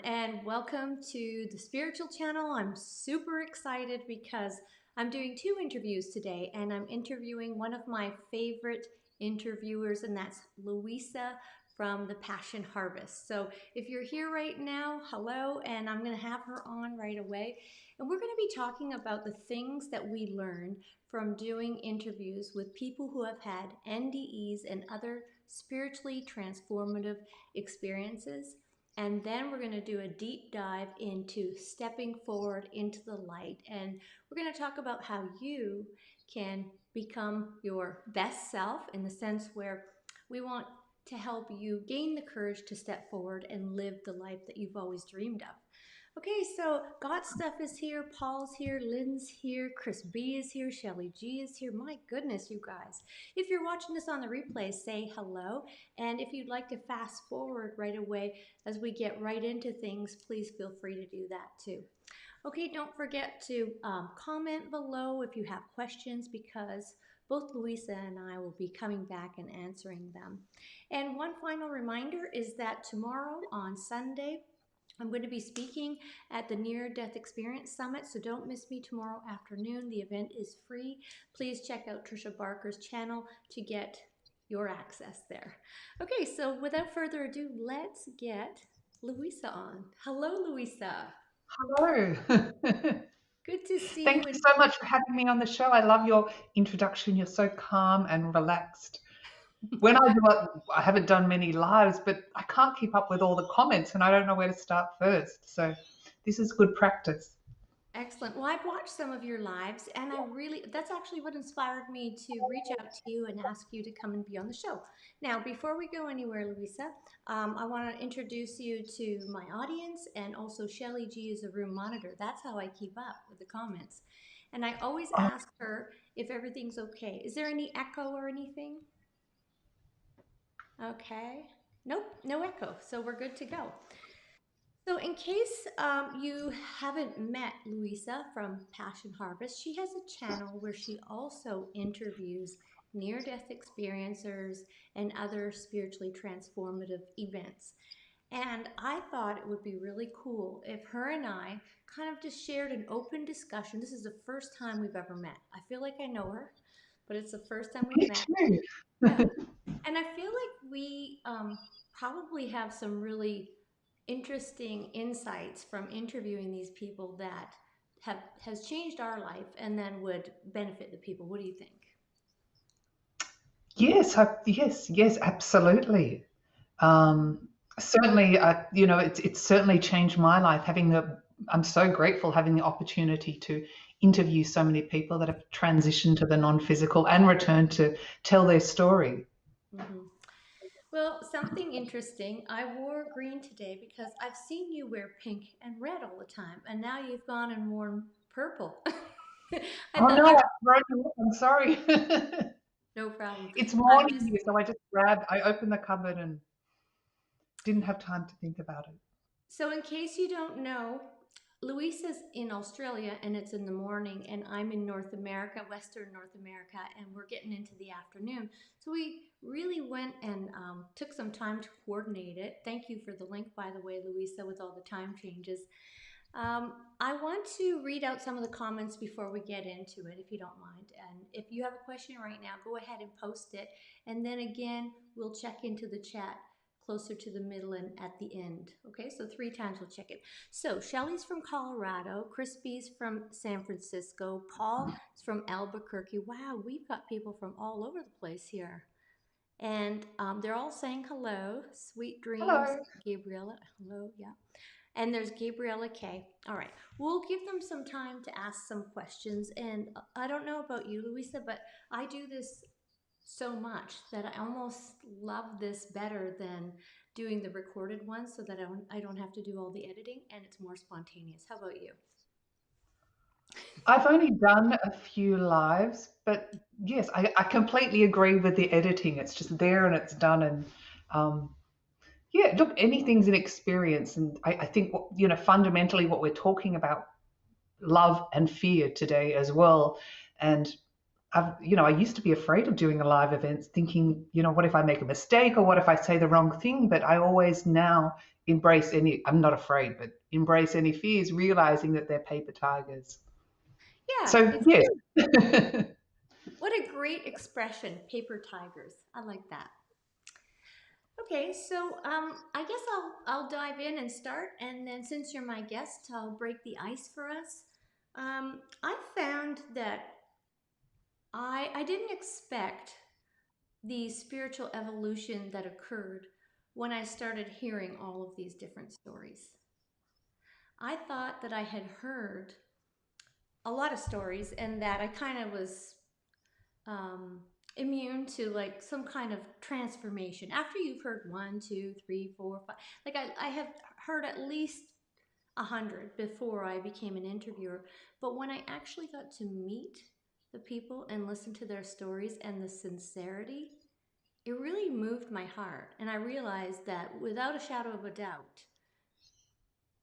and welcome to the spiritual channel. I'm super excited because I'm doing two interviews today, and I'm interviewing one of my favorite interviewers, and that's Luisa from the Passion Harvest. So if you're here right now, hello, and I'm going to have her on right away. And we're going to be talking about the things that we learn from doing interviews with people who have had NDEs and other spiritually transformative experiences. And then we're going to do a deep dive into stepping forward into the light. And we're going to talk about how you can become your best self, in the sense where we want to help you gain the courage to step forward and live the life that you've always dreamed of. Okay, so Got Stuff is here, Paul's here, Lynn's here, Chris B is here, Shelly G is here. My goodness, you guys. If you're watching this on the replay, say hello. And if you'd like to fast forward right away as we get right into things, please feel free to do that too. Okay, don't forget to comment below if you have questions, because both Luisa and I will be coming back and answering them. And one final reminder is that tomorrow on Sunday, I'm going to be speaking at the Near Death Experience Summit, so don't miss me tomorrow afternoon. The event is free. Please check out Trisha Barker's channel to get your access there. Okay, so without further ado, let's get Luisa on. Hello, Luisa. Hello. Good to see Thank you. you so much for having me on the show. I love your introduction. You're so calm and relaxed. When I do it, I haven't done many lives, but I can't keep up with all the comments and I don't know where to start first. So this is good practice. Excellent. Well, I've watched some of your lives, and that's actually what inspired me to reach out to you and ask you to come and be on the show. Now, before we go anywhere, Luisa, I want to introduce you to my audience, and also Shelly G is a room monitor. That's how I keep up with the comments. And I always Oh, ask her if everything's okay. Is there any echo or anything? Okay. Nope, no echo. So we're good to go. So, in case you haven't met Luisa from Passion Harvest, she has a channel where she also interviews near death experiencers and other spiritually transformative events. And I thought it would be really cool if her and I kind of just shared an open discussion. This is the first time we've ever met. I feel like I know her, but it's the first time we've me met. too. Yeah. And I feel like we probably have some really interesting insights from interviewing these people that has changed our life and then would benefit the people. What do you think? Yes, absolutely. Um, Certainly, it's certainly changed my life. I'm so grateful having the opportunity to interview so many people that have transitioned to the non-physical and returned to tell their story. Hmm. Well, something interesting. I wore green today because I've seen you wear pink and red all the time, and now you've gone and worn purple. I Oh thought no, you. I've thrown them off. I'm sorry. No problem. It's I'm morning just here, so I opened the cupboard and didn't have time to think about it. So, in case you don't know, Luisa's in Australia and it's in the morning, and I'm in North America, Western North America, and we're getting into the afternoon. So, we really went and took some time to coordinate it. Thank you for the link, by the way, Luisa, with all the time changes. I want to read out some of the comments before we get into it, if you don't mind. And if you have a question right now, go ahead and post it. And then again, we'll check into the chat closer to the middle and at the end. Okay, so 3 times we'll check it. So Shelly's from Colorado, Crispy's from San Francisco, Paul is from Albuquerque. Wow, we've got people from all over the place here. And they're all saying hello. Sweet dreams, Hello. Gabriella. Hello, yeah. And there's Gabriella K. All right, we'll give them some time to ask some questions. And I don't know about you, Luisa, but I do this so much that I almost love this better than doing the recorded ones, so that I don't have to do all the editing and it's more spontaneous. How about you? I've only done a few lives, but yes, I completely agree with the editing. It's just there and it's done. And um, yeah, look, anything's an experience. And I think, fundamentally what we're talking about, love and fear today as well. And I used to be afraid of doing a live event, thinking, what if I make a mistake or what if I say the wrong thing? But I always now embrace I'm not afraid, but embrace any fears, realizing that they're paper tigers. Yeah, So, it's yes. what a great expression, paper tigers. I like that. Okay, so I guess I'll dive in and start, and then since you're my guest, I'll break the ice for us. I found that I didn't expect the spiritual evolution that occurred when I started hearing all of these different stories. I thought that I had heard a lot of stories and that I kind of was um, immune to like some kind of transformation. After you've heard one, two, three, four, five, like I have heard at least 100 before I became an interviewer. But when I actually got to meet the people and listen to their stories and the sincerity, it really moved my heart. And I realized that without a shadow of a doubt,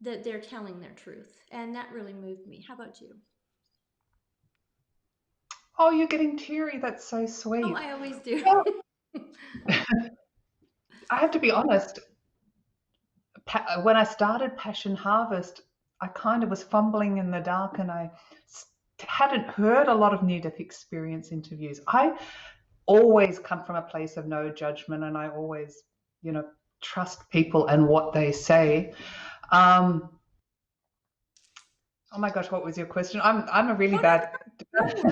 that they're telling their truth. And that really moved me. How about you? Oh, you're getting teary. That's so Oh, sweet. I always do. Well, I have to be honest. When I started Passion Harvest, I kind of was fumbling in the dark and I hadn't heard a lot of near death experience interviews. I always come from a place of no judgment and I always, trust people and what they say. Um, oh my gosh, what was your question? I'm a really Oh, no, bad. no worries.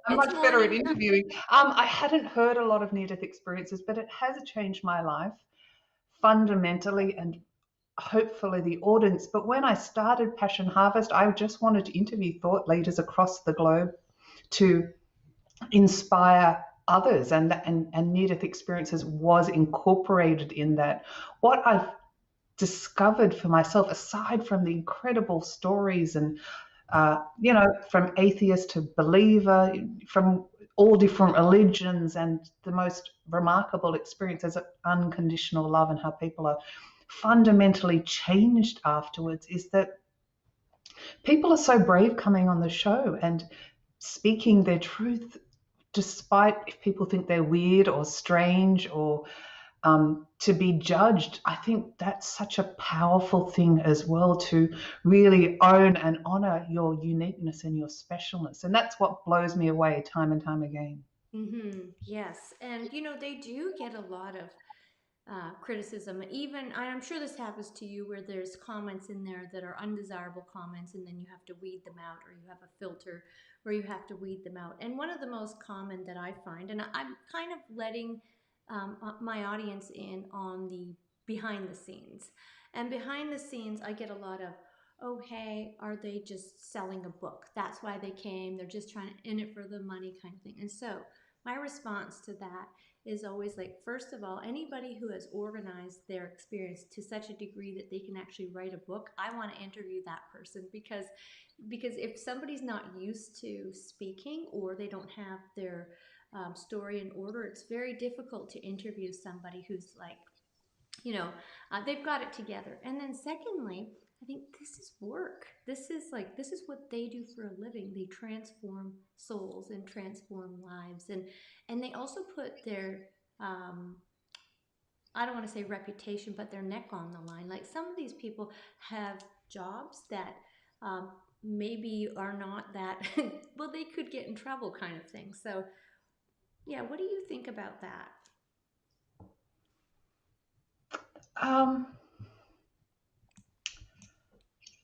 I'm It's much better at morning. interviewing. I hadn't heard a lot of near death experiences, but it has changed my life fundamentally and hopefully the audience. But when I started Passion Harvest, I just wanted to interview thought leaders across the globe to inspire others, and near death experiences was incorporated in that. What I've discovered for myself, aside from the incredible stories and from atheist to believer, from all different religions, and the most remarkable experiences of unconditional love and how people are fundamentally changed afterwards, is that people are so brave coming on the show and speaking their truth, despite if people think they're weird or strange or to be judged. I think that's such a powerful thing as well, to really own and honor your uniqueness and your specialness. And that's what blows me away time and time again. Yes. And, they do get a lot of criticism. Even, I'm sure this happens to you where there's comments in there that are undesirable comments, and then you have to weed them out, or you have a filter where you have to weed them out. And one of the most common that I find, and I'm kind of letting my audience in on the behind the scenes. And behind the scenes, I get a lot of, oh, hey, are they just selling a book? That's why they came. They're just trying to in it for the money kind of thing. And so my response to that is always like, first of all, anybody who has organized their experience to such a degree that they can actually write a book, I want to interview that person, because if somebody's not used to speaking, or they don't have their story in order, it's very difficult to interview somebody who's like, they've got it together. And then secondly, I think this is work. This is what they do for a living. They transform souls and transform lives, and they also put their um, I don't want to say reputation, but their neck on the line. Like, some of these people have jobs that maybe are not that well, they could get in trouble, kind of thing. So yeah, what do you think about that? Um,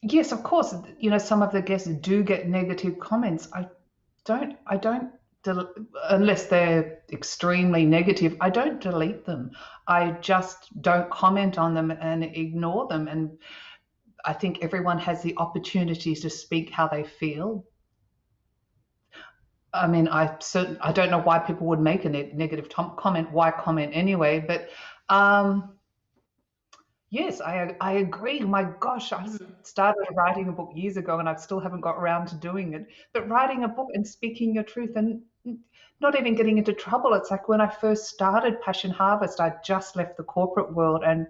yes, of course, some of the guests do get negative comments. I don't, unless they're extremely negative, I don't delete them. I just don't comment on them and ignore them. And I think everyone has the opportunity to speak how they feel. I mean, I don't know why people would make a negative comment. Why comment anyway? But yes, I agree. My gosh, I Mhm. started writing a book years ago and I still haven't got around to doing it. But writing a book and speaking your truth and not even getting into trouble. It's like when I first started Passion Harvest, I just left the corporate world, and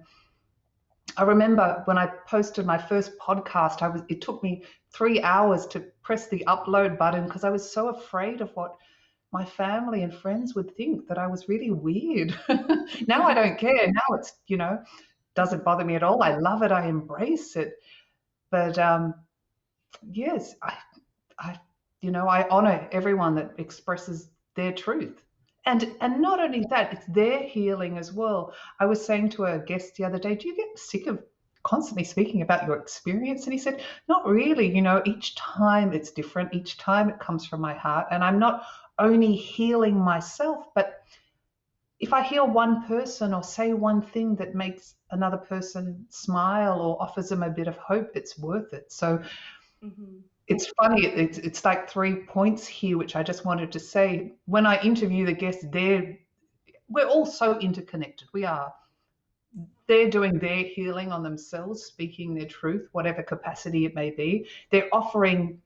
I remember when I posted my first podcast, it took me 3 hours to press the upload button because I was so afraid of what my family and friends would think that I was really weird. Now I don't care. Now it's, doesn't bother me at all. I love it. I embrace it. But yes, I, I honor everyone that expresses their truth. And not only that, it's their healing as well. I was saying to a guest the other day, do you get sick of constantly speaking about your experience? And he said, not really. Each time it's different. Each time it comes from my heart. And I'm not only healing myself, but if I heal one person or say one thing that makes another person smile or offers them a bit of hope, it's worth it. So Mm-hmm. it's funny. It's like 3 points here, which I just wanted to say. When I interview the guests, we're all so interconnected. We are. They're doing their healing on themselves, speaking their truth, whatever capacity it may be. They're offering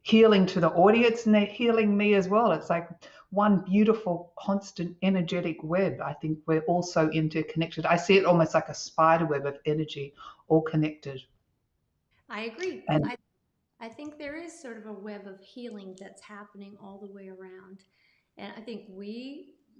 healing to the audience, and they're healing me as well. It's like one beautiful, constant, energetic web. I think we're also interconnected. I see it almost like a spider web of energy, all connected. I agree. And I think there is sort of a web of healing that's happening all the way around. And I think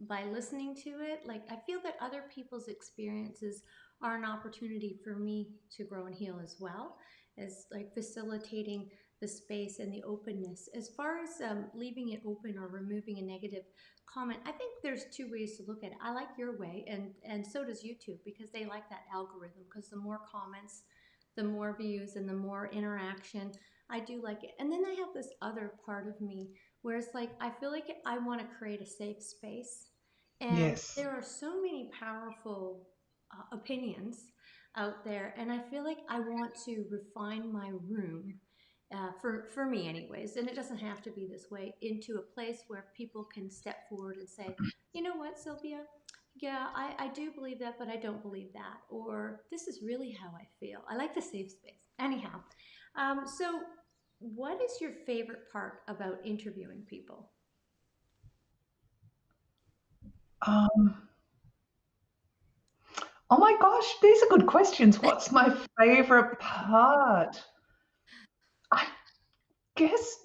by listening to it, like I feel that other people's experiences are an opportunity for me to grow and heal as well, as like facilitating the space and the openness. As far as leaving it open or removing a negative comment, I think there's two ways to look at it. I like your way, and so does YouTube, because they like that algorithm. Because the more comments, the more views, and the more interaction, I do like it. And then I have this other part of me where it's like I feel like I want to create a safe space. And yes, there are so many powerful opinions out there, and I feel like I want to refine my room, for me anyways, and it doesn't have to be this way, into a place where people can step forward and say, you know what, Sylvia, yeah, I do believe that, but I don't believe that. Or this is really how I feel. I like the safe space. Anyhow, so what is your favorite part about interviewing people? um, oh my gosh, these are good questions. What's my favorite part? I guess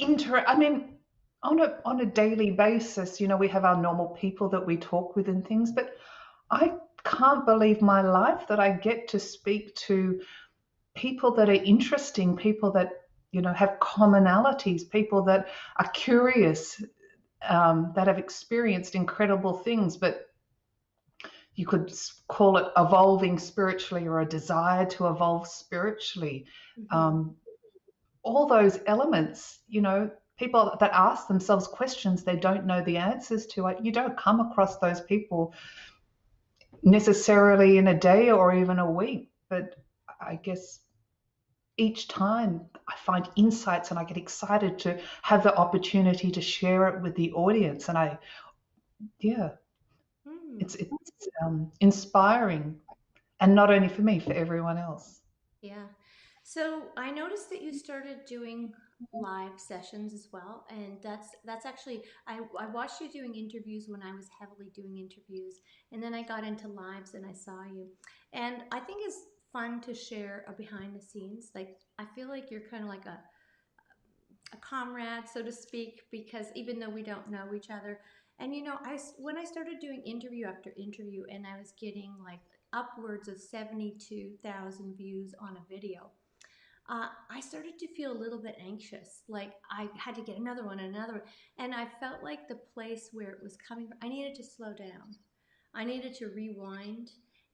I mean, on a daily basis, we have our normal people that we talk with and things, but I can't believe my life that I get to speak to people that are interesting, people that have commonalities, people that are curious, that have experienced incredible things, but you could call it evolving spiritually or a desire to evolve spiritually. Mm-hmm. Um, all those elements, people that ask themselves questions they don't know the answers to. You don't come across those people necessarily in a day or even a week, but I guess each time I find insights and I get excited to have the opportunity to share it with the audience. And yeah, Hmm. it's inspiring, and not only for me, for everyone else. Yeah. So I noticed that you started doing live sessions as well, and that's actually I watched you doing interviews when I was heavily doing interviews, and then I got into lives and I saw you, and I think it's fun to share a behind the scenes. Like I feel like you're kind of like a comrade, so to speak, because even though we don't know each other, and when I started doing interview after interview, and I was getting like upwards of 72,000 views on a video, I started to feel a little bit anxious. Like I had to get another one, and another one. And I felt like the place where it was coming from, I needed to slow down. I needed to rewind.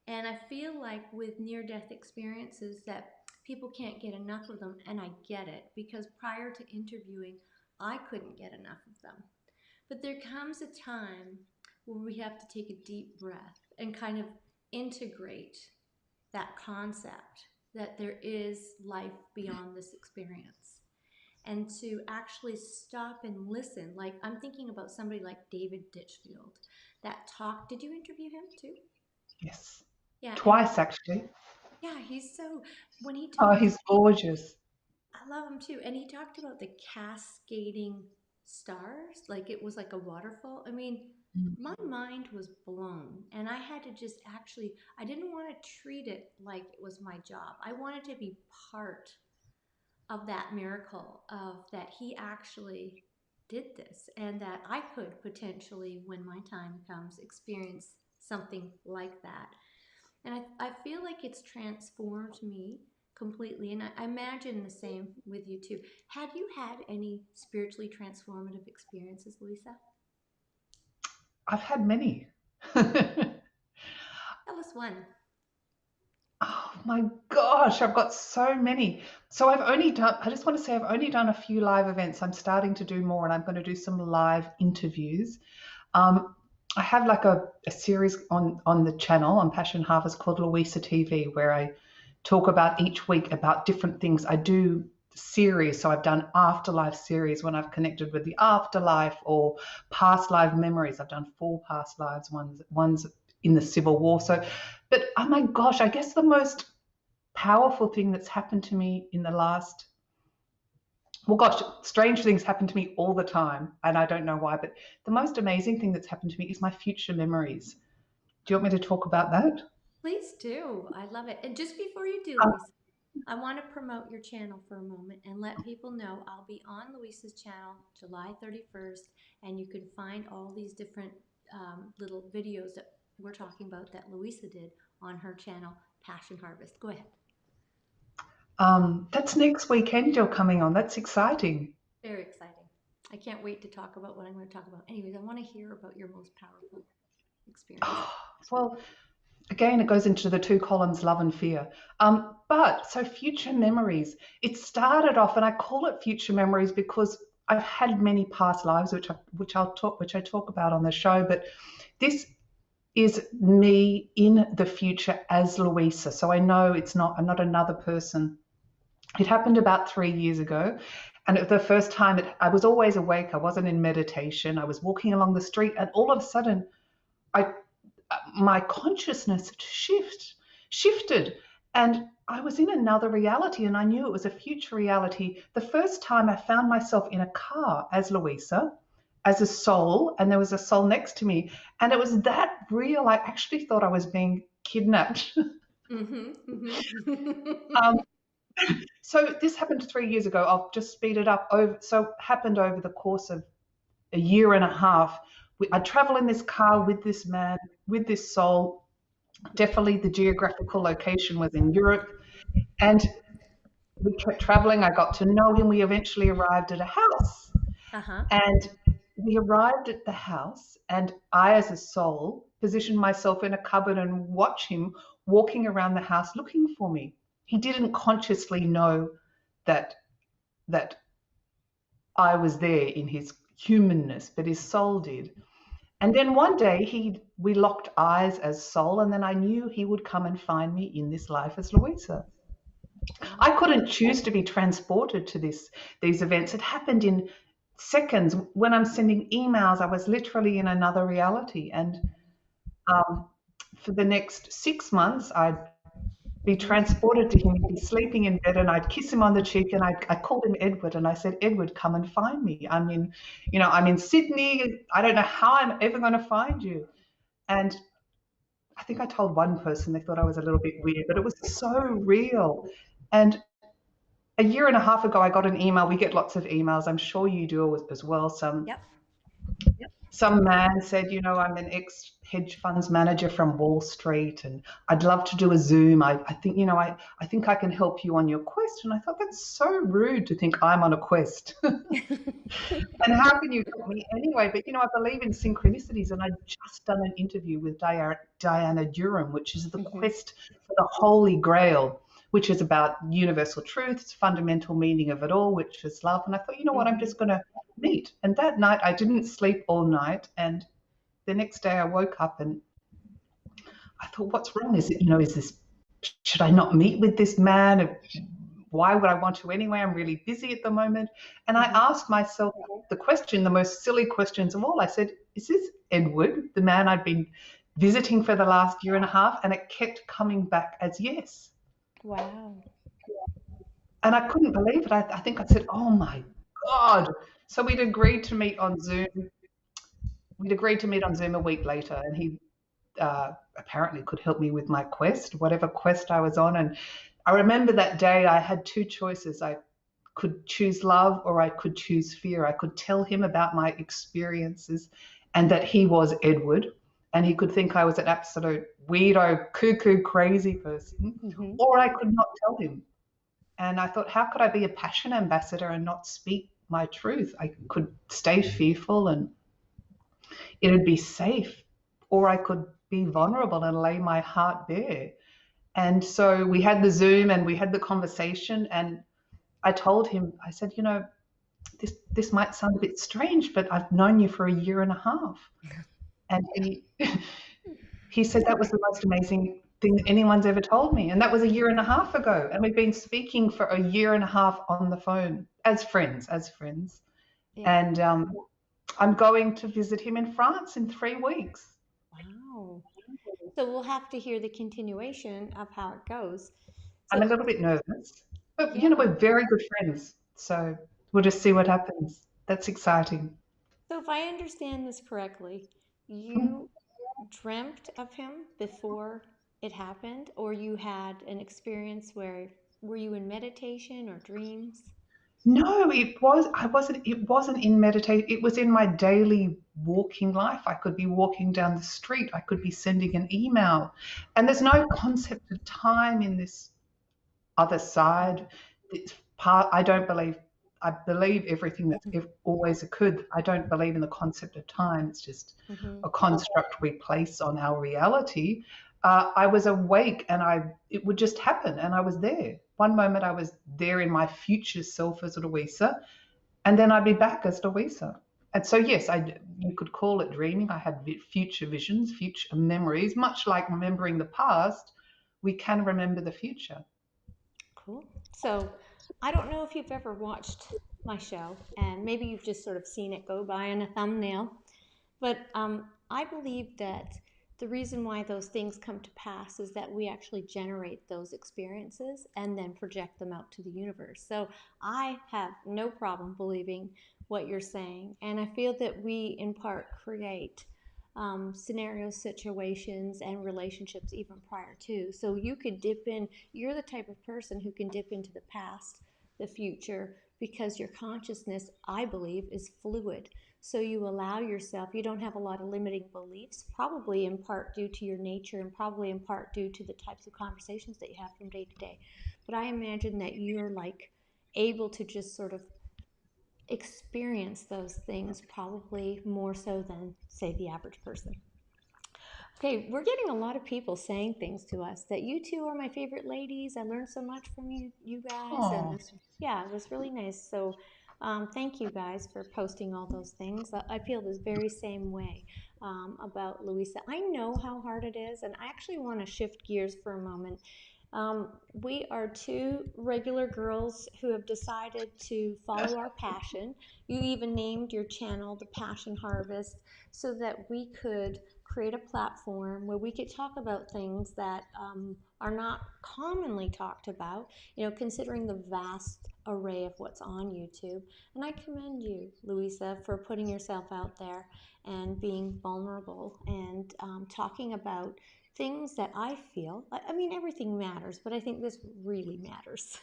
And I feel like with near death experiences that people can't get enough of them. And I get it, because prior to interviewing, I couldn't get enough of them. But there comes a time where we have to take a deep breath and kind of integrate that concept that there is life beyond this experience, and to actually stop and listen. Like I'm thinking about somebody like David Ditchfield that talked. Did you interview him too? Yes, Yeah, and twice actually. yeah, he's so when he Oh, talks, he's gorgeous. I love him too. And he talked about the cascading stars, like it was like a waterfall. I mean, Mm. my mind was blown, and I had to just actually, I didn't want to treat it like it was my job. I wanted to be part of that miracle, of that he actually did this and that I could potentially, when my time comes, experience something like that. And I feel like it's transformed me completely. And I imagine the same with you too. Have you had any spiritually transformative experiences, Luisa? I've had many. Tell us one. Oh my gosh, I've got so many. So I just want to say I've only done a few live events. I'm starting to do more and I'm going to do some live interviews. Um, I have like a series on the channel on Passion Harvest called Luisa TV, where I talk about each week about different things. I do series, so I've done afterlife series when I've connected with the afterlife, or past life memories. I've done 4 past lives, one's in the Civil War. So, but oh my gosh, I guess the most powerful thing that's happened to me in the last, well, gosh, strange things happen to me all the time, and I don't know why, but the most amazing thing that's happened to me is my future memories. Do you want me to talk about that? Please do. I love it. And just before you do, Um, Luisa, I want to promote your channel for a moment and let people know I'll be on Luisa's channel July 31st, and you can find all these different little videos that we're talking about that Luisa did on her channel, Passion Harvest. Go ahead. that's next weekend you're coming on. That's exciting. Very exciting. I can't wait to talk about what I'm going to talk about. Anyways, I want to hear about your most powerful experience. Well, again, it goes into the 2 columns, love and fear. But so future memories, it started off, and I call it future memories because I've had many past lives, which I talk about on the show. But this is me in the future as Luisa. So I know I'm not another person. It happened about 3 years ago. And the first time I was always awake. I wasn't in meditation. I was walking along the street, and all of a sudden, I my consciousness shifted, and I was in another reality, and I knew it was a future reality. The first time I found myself in a car as Luisa, as a soul, and there was a soul next to me, and it was that real. I actually thought I was being kidnapped. Mm-hmm, um, mm-hmm. so this happened 3 years ago. I'll just speed it up. So happened over the course of a year and a half. I travel in this car with this man, with this soul. Definitely the geographical location was in Europe. And we kept traveling. I got to know him. We eventually arrived at a house. Uh-huh. And we arrived at the house, and I, as a soul, positioned myself in a cupboard and watched him walking around the house looking for me. He didn't consciously know that that I was there in his humanness, but his soul did. And then one day we locked eyes as soul, and then I knew he would come and find me in this life as Luisa. Wow. I couldn't choose to be transported to these events. It happened in seconds. When I'm sending emails, I was literally in another reality. And um, for the next 6 months, I'd be Mm-hmm. transported to him. He'd be sleeping in bed, and I'd kiss him on the cheek, and I called him Edward, and I said, Edward, come and find me. I'm in Sydney. I don't know how I'm ever going to find you. And I think I told one person, they thought I was a little bit weird, but it was so real. And a year and a half ago, I got an email. We get lots of emails. I'm sure you do as well. Yep. Some man said, I'm an ex hedge funds manager from Wall Street, and I'd love to do a Zoom. I think, I think I can help you on your quest. And I thought, that's so rude to think I'm on a quest. And how can you help me anyway? But I believe in synchronicities, and I'd just done an interview with Diana Durham, which is the Mm-hmm. quest for the Holy Grail, which is about universal truths, fundamental meaning of it all, which is love. And I thought, you know what, I'm Mm-hmm. just going to meet. And that night, I didn't sleep all night, and the next day I woke up and I thought, what's wrong? Should I not meet with this man? Why would I want to anyway? I'm really busy at the moment. And I Mm-hmm. asked myself the question, the most silly questions of all. I said, is this Edward, the man I'd been visiting for the last year and a half? And it kept coming back as yes. Wow. And I couldn't believe it. I think I said, oh my God. So we'd agreed to meet on Zoom. We'd agreed to meet on Zoom a week later, and he apparently could help me with my quest, whatever quest I was on. And I remember that day I had 2 choices. I could choose love or I could choose fear. I could tell him about my experiences and that he was Edward, and he could think I was an absolute weirdo, cuckoo, crazy person, Mm-hmm. or I could not tell him. And I thought, how could I be a passion ambassador and not speak my truth? I could stay fearful and it would be safe, or I could be vulnerable and lay my heart bare. And so we had the Zoom and we had the conversation, and I told him, I said, this might sound a bit strange, but I've known you for a year and a half. And he said that was the most amazing thing anyone's ever told me. And that was a year and a half ago. And we've been speaking for a year and a half on the phone as friends, Yeah. And I'm going to visit him in France in 3 weeks. Wow. So we'll have to hear the continuation of how it goes. I'm a So, little bit nervous, but yeah. we're very good friends. So we'll just see what happens. That's exciting. So if I understand this correctly, Mm. you dreamt of him before it happened, or you had an experience where were you in meditation or dreams? No, it wasn't in meditation. It was in my daily walking life. I could be walking down the street. I could be sending an email. And there's no concept of time in this other side. It's part, I believe everything that's always occurred. I don't believe in the concept of time. It's just Mm-hmm. a construct we place on our reality. I was awake and it would just happen and I was there. One moment I was there in my future self as Louisa, and then I'd be back as Louisa. And so, yes, you could call it dreaming. I had future visions, future memories, much like remembering the past. We can remember the future. Cool. So I don't know if you've ever watched my show, and maybe you've just sort of seen it go by in a thumbnail, but I believe that the reason why those things come to pass is that we actually generate those experiences and then project them out to the universe. So I have no problem believing what you're saying, and I feel that we, in part, create scenarios, situations, and relationships even prior to. So you could dip in, you're the type of person who can dip into the past, the future, because your consciousness, I believe, is fluid. So you allow yourself, you don't have a lot of limiting beliefs, probably in part due to your nature and probably in part due to the types of conversations that you have from day to day. But I imagine that you're like able to just sort of experience those things probably more so than, say, the average person. Okay, we're getting a lot of people saying things to us that you two are my favorite ladies. I learned so much from you guys, and Oh, this, yeah, it was really nice. So, thank you guys for posting all those things. I feel this very same way about Louisa. I know how hard it is, and I actually want to shift gears for a moment. We are two regular girls who have decided to follow our passion. You even named your channel the Passion Harvest so that we could create a platform where we could talk about things that are not commonly talked about, considering the vast array of what's on YouTube. And I commend you, Louisa, for putting yourself out there and being vulnerable and talking about things that I feel, I mean, everything matters, but I think this really matters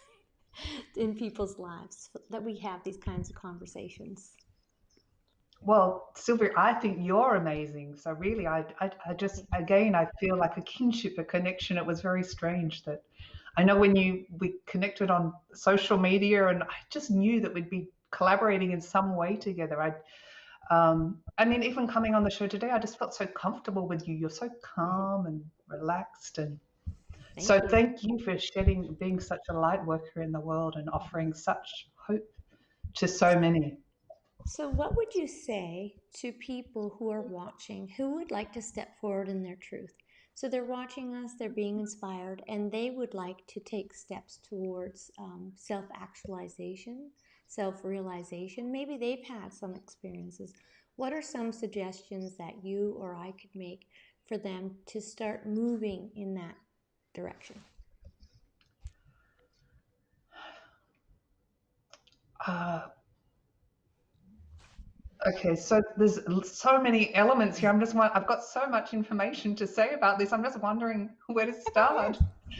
in people's lives that we have these kinds of conversations. well, Sylvia, I think you're amazing. So really, I just, again, I feel like a kinship, a connection. It was very strange that I know when we connected on social media, and I just knew that we'd be collaborating in some way together. I mean, even coming on the show today, I just felt so comfortable with you. You're so calm and relaxed, and so Thank you. thank you for being such a light worker in the world and offering such hope to so many. So, what would you say to people who are watching who would like to step forward in their truth? So, they're watching us, they're being inspired, and they would like to take steps towards self actualization, self realization. Maybe they've had some experiences. What are some suggestions that you or I could make for them to start moving in that direction? Uh, Okay, so there's so many elements here. I've got so much information to say about this. I'm just wondering where to Go ahead. start.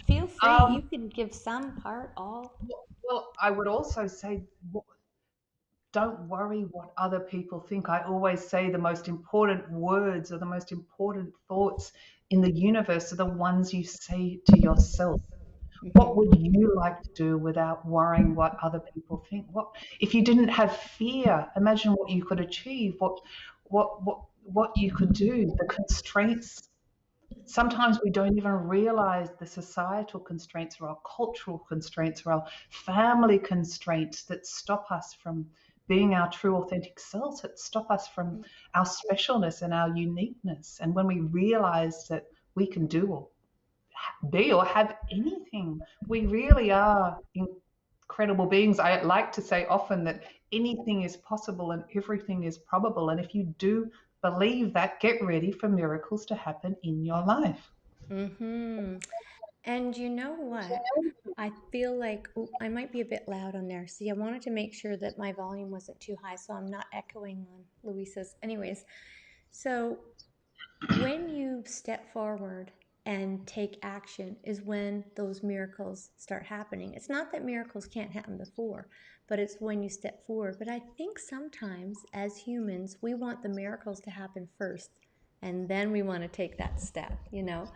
Feel free. Um, You can give some, part, all. Well, I would also say, don't worry what other people think. I always say the most important words or the most important thoughts in the universe are the ones you say to yourself. What Hmm. would you like to do without worrying what other people think? What if you didn't have fear? Imagine what you could achieve, what you could do, the constraints. Sometimes we don't even realize the societal constraints or our cultural constraints or our family constraints that stop us from being our true authentic selves, that stop us from our specialness and our uniqueness. And when we realize that we can do or be or have anything, we really are incredible beings. I like to say often that anything is possible and everything is probable. And if you do believe that, get ready for miracles to happen in your life. Hmm. And you know what? I feel like ooh, I might be a bit loud on there. See, I wanted to make sure that my volume wasn't too high, so I'm not echoing on Luisa's. Anyways, so when you step forward and take action is when those miracles start happening. It's not that miracles can't happen before, but it's when you step forward. But I think sometimes as humans, we want the miracles to happen first, and then we want to take that step, you know?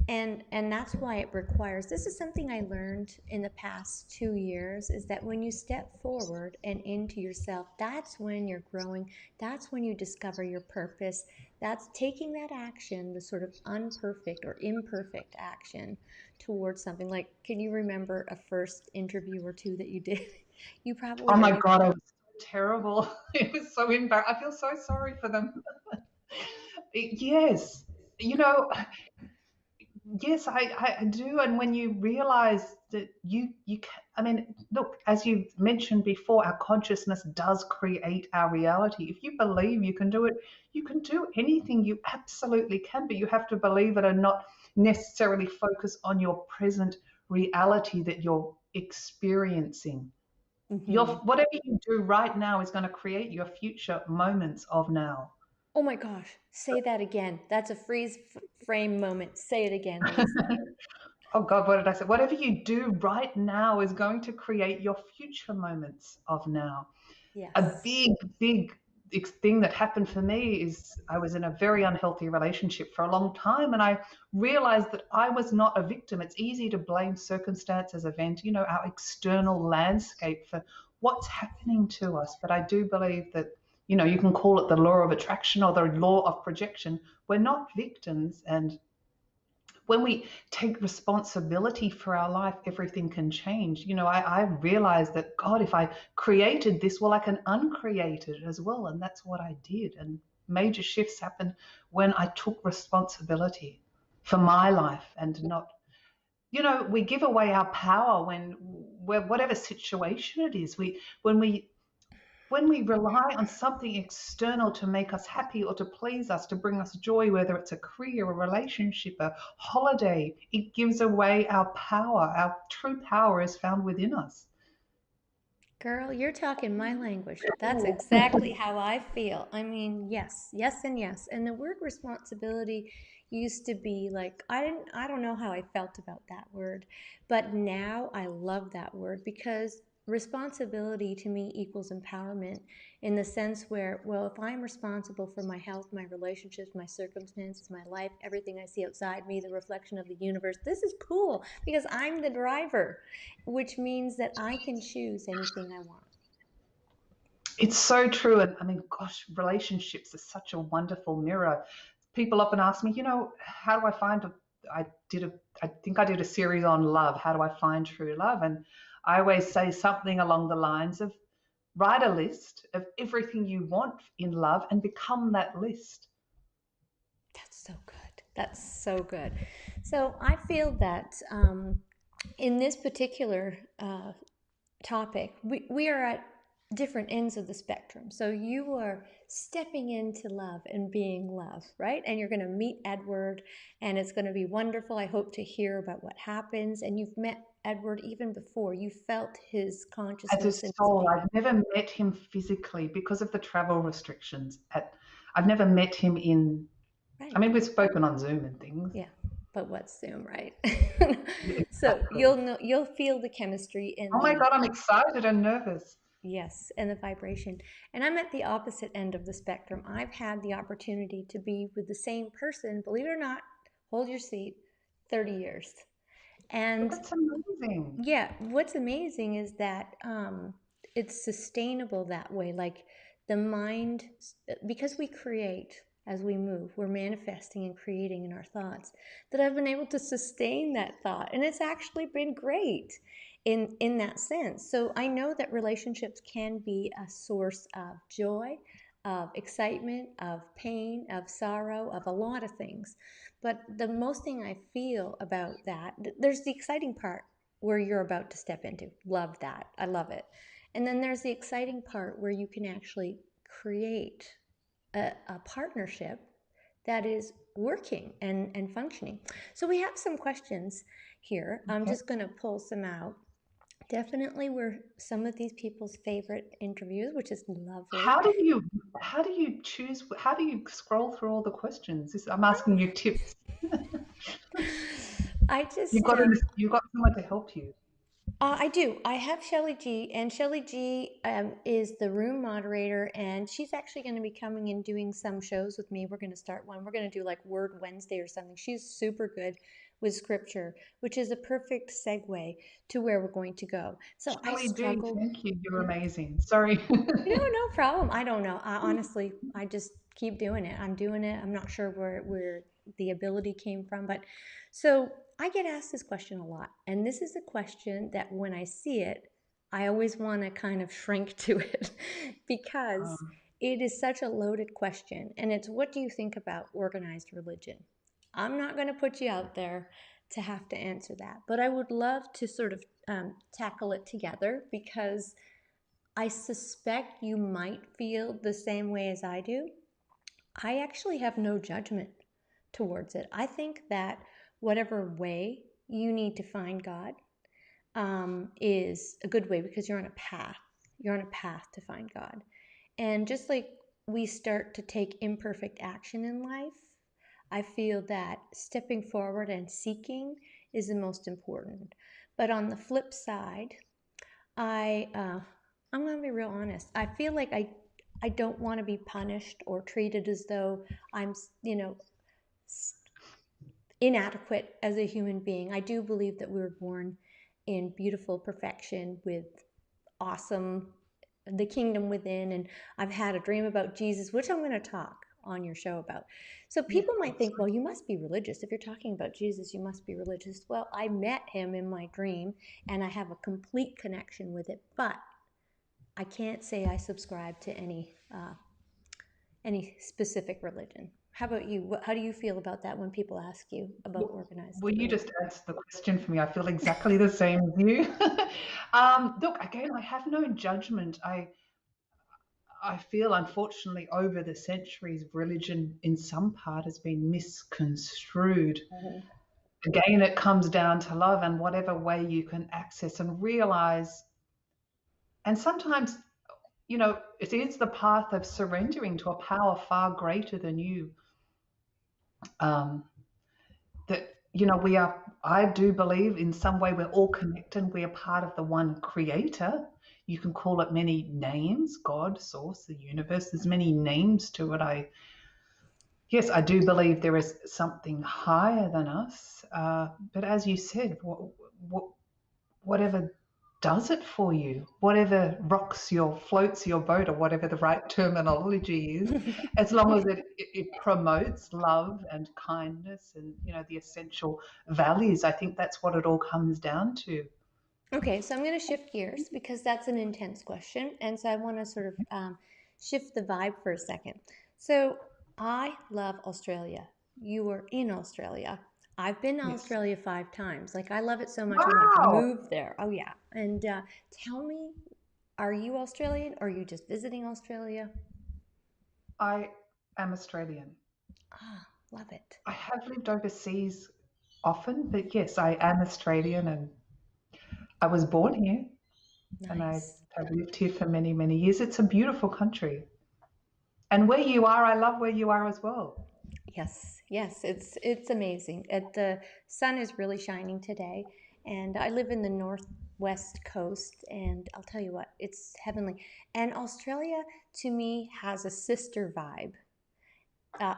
And that's why it requires, this is something I learned in the past 2 years, is that when you step forward and into yourself, that's when you're growing, that's when you discover your purpose, that's taking that action, the sort of unperfect or imperfect action towards something. Like, can you remember a first interview or two that you did? You probably Oh don't my even. God, it was so terrible. It was so embarrassing. I feel so sorry for them. Yes. You know, yes, I do. And when you realize that you can, I mean, look, as you mentioned before, our consciousness does create our reality. If you believe you can do it, you can do anything. You absolutely can, but you have to believe it and not necessarily focus on your present reality that you're experiencing. Your Hmm. whatever you do right now is going to create your future moments of now. Oh my gosh, say that again. That's a frame moment. Say it again, Luisa. Oh God, what did I say? Whatever you do right now is going to create your future moments of now. A Yes. big thing that happened for me is I was in a very unhealthy relationship for a long time, and I realized that I was not a victim. It's easy to blame circumstance as event, our external landscape for what's happening to us. But I do believe that, you can call it the law of attraction or the law of projection. We're not victims, and when we take responsibility for our life, everything can change. I realized that, God, if I created this, well, I can uncreate it as well. And that's what I did. And major shifts happened when I took responsibility for my life and not, we give away our power when whatever situation it is, when we when we rely on something external to make us happy or to please us, to bring us joy, whether it's a career, a relationship, a holiday, it gives away our power. Our true power is found within us. Girl, you're talking my language. That's exactly how I feel. I mean, yes, yes, and yes. And the word responsibility used to be like, I don't know how I felt about that word, but now I love that word because responsibility to me equals empowerment in the sense where, well, if I'm responsible for my health, my relationships, my circumstances, my life, everything I see outside me, the reflection of the universe, this is cool because I'm the driver, which means that I can choose anything I want. It's so true. And I mean, gosh, relationships are such a wonderful mirror. People often ask me, how do I find I think I did a series on love. How do I find true love? And I always say something along the lines of write a list of everything you want in love and become that list. That's so good. That's so good. So I feel that in this particular topic, we are at different ends of the spectrum. So you are stepping into love and being love, right? And you're going to meet Edward, and it's going to be wonderful. I hope to hear about what happens. And you've met Edward even before. You felt his As a consciousness and his soul, being. I've never met him physically because of the travel restrictions. I've never met him I Right. mean, we've spoken on Zoom and things. Yeah. but what's Zoom, right? So Exactly. you'll feel the chemistry in Oh my the God, I'm excited and nervous. yes, and the vibration. And I'm at the opposite end of the spectrum. I've had the opportunity to be with the same person, believe it or not, hold your seat, 30 years. But And that's amazing. yeah, what's amazing is that it's sustainable that way. Like the mind, because we create as we move, we're manifesting and creating in our thoughts. That I've been able to sustain that thought, and it's actually been great in that sense. So I know that relationships can be a source of joy, of excitement, of pain, of sorrow, of a lot of things. But the most thing I feel about that, there's the exciting part where you're about to step into. Love that. I love it. And then there's the exciting part where you can actually create a partnership that is working and functioning. So we have some questions here. I'm Okay. just going to pull some out. Definitely were some of these people's favorite interviews, which is lovely. How do you how do you choose how do you scroll through all the questions? I'm asking you tips. I You've just got you've got someone to help you. I do. I have Shelly G, and Shelly G is the room moderator, and she's actually going to be coming and doing some shows with me. We're going to start one. We're going to do like Word Wednesday or something. She's super good with scripture, which is a perfect segue to where we're going to go. So I Shelley G, struggle. thank you. You're Yeah. amazing. Sorry. No, no problem. I don't know. Honestly, I just keep doing it. I'm doing it. I'm not sure where the ability came from, but so I get asked this question a lot, and this is a question that when I see it, I always want to kind of shrink to it because Um, it is such a loaded question, and it's what do you think about organized religion? I'm not going to put you out there to have to answer that, but I would love to sort of tackle it together because I suspect you might feel the same way as I do. I actually have no judgment towards it. I think that whatever way you need to find God is a good way because you're on a path. You're on a path to find God. And just like we start to take imperfect action in life, I feel that stepping forward and seeking is the most important. But on the flip side, I I'm gonna be real honest. I feel like I don't want to be punished or treated as though I'm inadequate as a human being. I do believe that we were born in beautiful perfection with awesome the kingdom within, and I've had a dream about Jesus, which I'm going to talk on your show about. So yeah, people might that's think, well, you must be religious. If you're talking about Jesus, you must be religious. Well, I met him in my dream and I have a complete connection with it, but I can't say I subscribe to any specific religion. How about you? How do you feel about that when people ask you about organized well, you religion? just answered the question for me. I feel exactly the same as you. Look, again, I have no judgment. I feel, unfortunately, over the centuries, religion in some part has been misconstrued. Mhm. Again, it comes down to love and whatever way you can access and realize. And sometimes, it is the path of surrendering to a power far greater than you. Um, that, I do believe in some way we're all connected. We are part of the one creator. You can call it many names, God, source, the universe. There's many names to it. Yes, I do believe there is something higher than us. But as you said, whatever does it for you, whatever floats your boat, or whatever the right terminology is, as long as it promotes love and kindness and the essential values. I think that's what it all comes down to. Okay, so I'm going to shift gears because that's an intense question. And so I want to sort of shift the vibe for a second. So I love Australia. You were in Australia. I've been to Yes. Australia 5 times. Like, I love it so much, I want to Wow. move there. Oh, yeah. And tell me, are you Australian or are you just visiting Australia? I am Australian. Ah, love it. I have lived overseas often, but yes, I am Australian and I was born here and I Nice. have lived here for many, many years. It's a beautiful country. And where you are, I love where you are as well. Yes, yes, it's amazing. The sun is really shining today, and I live in the northwest coast, and I'll tell you what, it's heavenly. And Australia to me has a sister vibe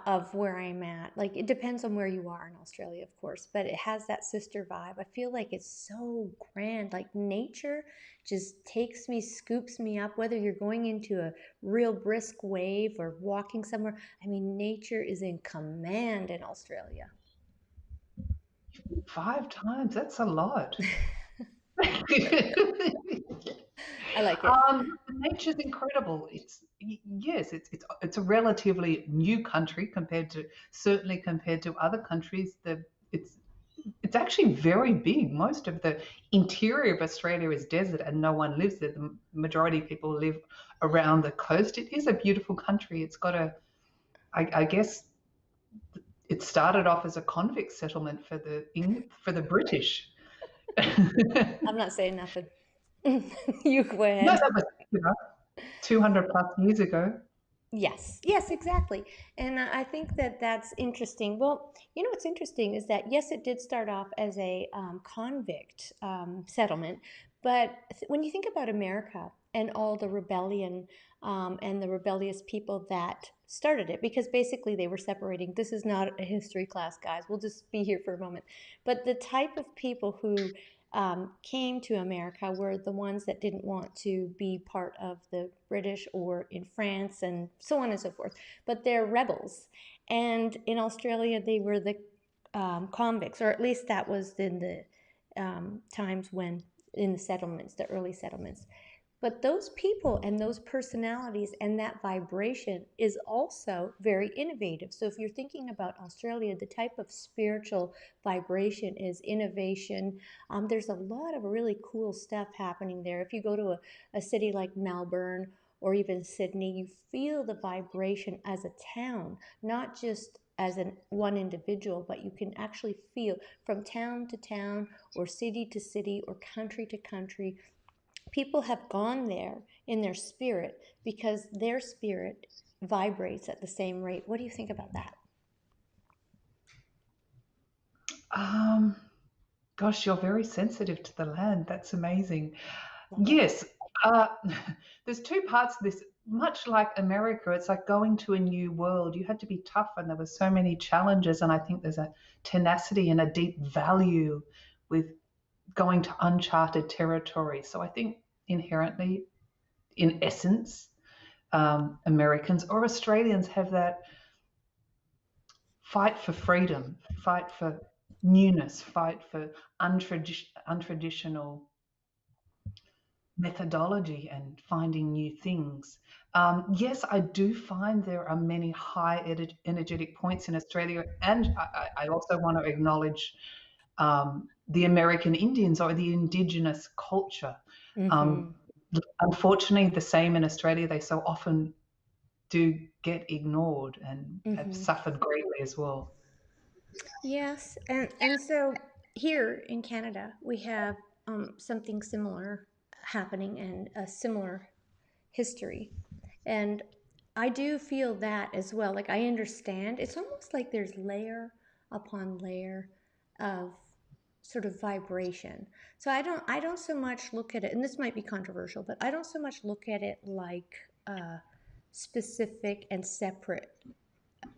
of where I'm at. Like it depends on where you are in Australia, of course, but it has that sister vibe. I feel like it's so grand. Like nature just takes me, scoops me up, whether you're going into a real brisk wave or walking somewhere. I mean, nature is in command in Australia. 5 times, that's a lot. I like it. Nature's incredible. Yes, it's a relatively new country compared to, certainly compared to other countries. It's it's actually very big. Most of the interior of Australia is desert, and no one lives there. The majority of people live around the coast. It is a beautiful country. It's got a, I guess, it started off as a convict settlement for the British. No, I'm not saying nothing. You go ahead. that was, 200 plus years ago. Yes, yes, exactly. And I think that that's interesting. Well, you know what's interesting is that, yes, it did start off as a convict settlement, but when you think about America and all the rebellion and the rebellious people that started it, because basically they were separating, this is not a history class, guys, we'll just be here for a moment. But the type of people who came to America were the ones that didn't want to be part of the British or in France and so on and so forth. But they're rebels. And in Australia, they were the convicts, or at least that was in the times when, in the settlements, the early settlements. But those people and those personalities and that vibration is also very innovative. So if you're thinking about Australia, the type of spiritual vibration is innovation. There's a lot of really cool stuff happening there. If you go to a city like Melbourne or even Sydney, you feel the vibration as a town, not just as an one individual, but you can actually feel from town to town or city to city or country to country. People have gone there in their spirit because their spirit vibrates at the same rate. What do you think about that? Um, Gosh, you're very sensitive to the land. That's amazing. Love it. Yes, uh, there's two parts to this. Much like America, it's like going to a new world. You had to be tough, and there were so many challenges. And I think there's a tenacity and a deep value with going to uncharted territory. So I think inherently, in essence, Americans or Australians have that fight for freedom, fight for newness, fight for untraditional methodology and finding new things. Yes, I do find there are many high energetic points in Australia, and I also want to acknowledge the American Indians or the Indigenous culture. Mm-hmm. Um, Unfortunately, the same in Australia, they so often do get ignored and have Mm-hmm. suffered greatly as well. Yes, and so here in Canada we have something similar happening and a similar history, and I do feel that as well. Like I understand, it's almost like there's layer upon layer of sort of vibration. So I don't so much look at it, and this might be controversial, but I don't so much look at it like specific and separate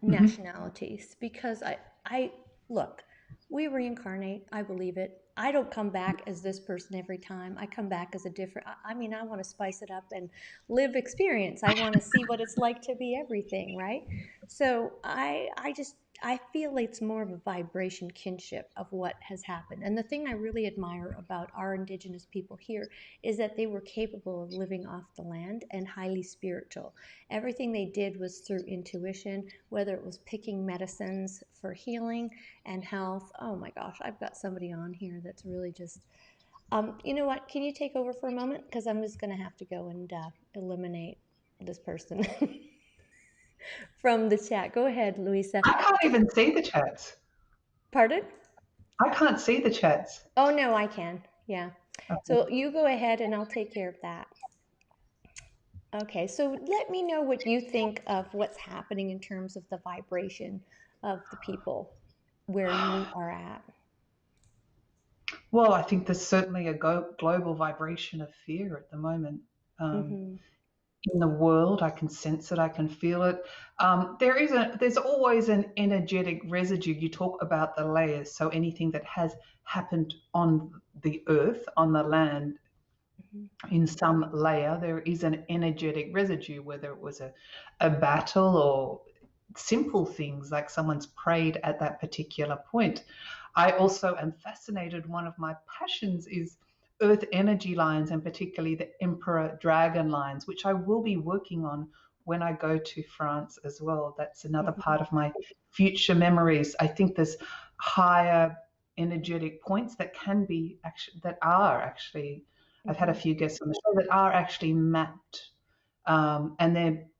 Hmm. nationalities because I look, we reincarnate. I believe it. I don't come back as this person every time. I come back as a different. I mean, I want to spice it up and live experience. I want to see what it's like to be everything, right? So I feel like it's more of a vibration kinship of what has happened. And the thing I really admire about our Indigenous people here is that they were capable of living off the land and highly spiritual. Everything they did was through intuition, whether it was picking medicines for healing and health. Oh my gosh, I've got somebody on here that's really just. You know what? Can you take over for a moment? Because I'm just going to have to go and eliminate this person from the chat. Go ahead, Luisa. I can't even see the chats. Pardon? I can't see the chats. Oh, no, I can. Yeah. So you go ahead and I'll take care of that. Okay, so let me know what you think of what's happening in terms of the vibration of the people where you are at? Well, I think there's certainly a global vibration of fear at the moment. Um, Mm-hmm. in the world, I can sense it, I can feel it. There's always an energetic residue. You talk about the layers, so anything that has happened on the earth, on the land, Mm-hmm. in some layer, there is an energetic residue, whether it was a battle or simple things like someone's prayed at that particular point. I also am fascinated. One of my passions is earth energy lines, and particularly the emperor dragon lines, which I will be working on when I go to France as well. That's another Mm-hmm. part of my future memories. I think there's higher energetic points that can be actually, that are actually, I've had a Mm-hmm. few guests on the show that are actually mapped, and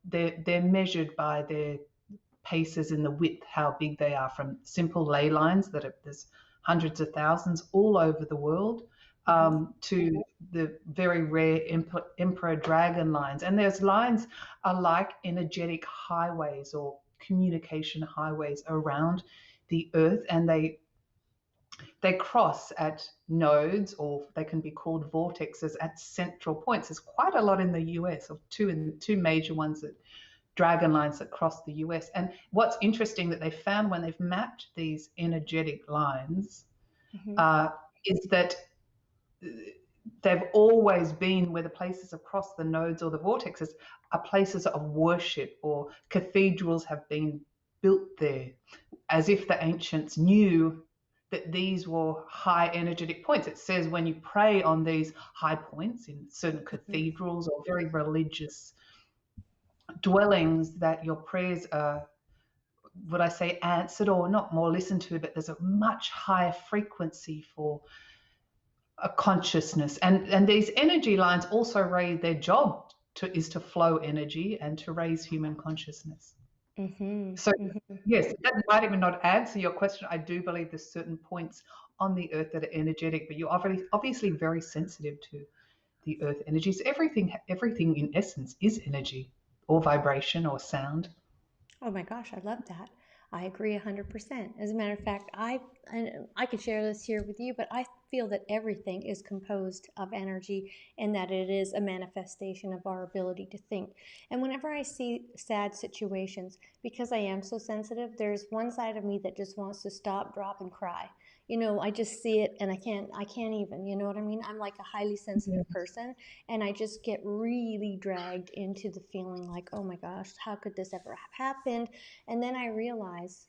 they're measured by their paces in the width, how big they are, from simple ley lines that there's hundreds of thousands all over the world, Mm-hmm. to the very rare emperor dragon lines. And those lines are like energetic highways or communication highways around the earth, and they cross at nodes, or they can be called vortexes at central points. There's quite a lot in the US, of two major ones, that dragon lines that cross the US. And what's interesting that they found when they've mapped these energetic lines, Mm-hmm. uh, is that they've always been, where the places across the nodes or the vortexes are places of worship, or cathedrals have been built there, as if the ancients knew that these were high energetic points. It says when you pray on these high points in certain Mm-hmm. cathedrals or very religious dwellings, that your prayers are, would I say, answered, or not more listened to, but there's a much higher frequency for a consciousness. And these energy lines also raise, their job is to flow energy and to raise human consciousness. Mm-hmm. So Mm-hmm. yes, that might even not answer your question. I do believe there's certain points on the earth that are energetic, but you're obviously very sensitive to the earth energies. Everything in essence is energy or vibration or sound. Oh my gosh, I love that. I agree 100%. As a matter of fact, I could share this here with you, but I feel that everything is composed of energy and that it is a manifestation of our ability to think. And whenever I see sad situations, because I am so sensitive, there's one side of me that just wants to stop, drop, and cry. I just see it and I can't even, you know what I mean? I'm like a highly Yeah. sensitive person, and I just get really dragged into the feeling like, oh my gosh, how could this ever have happened? And then I realize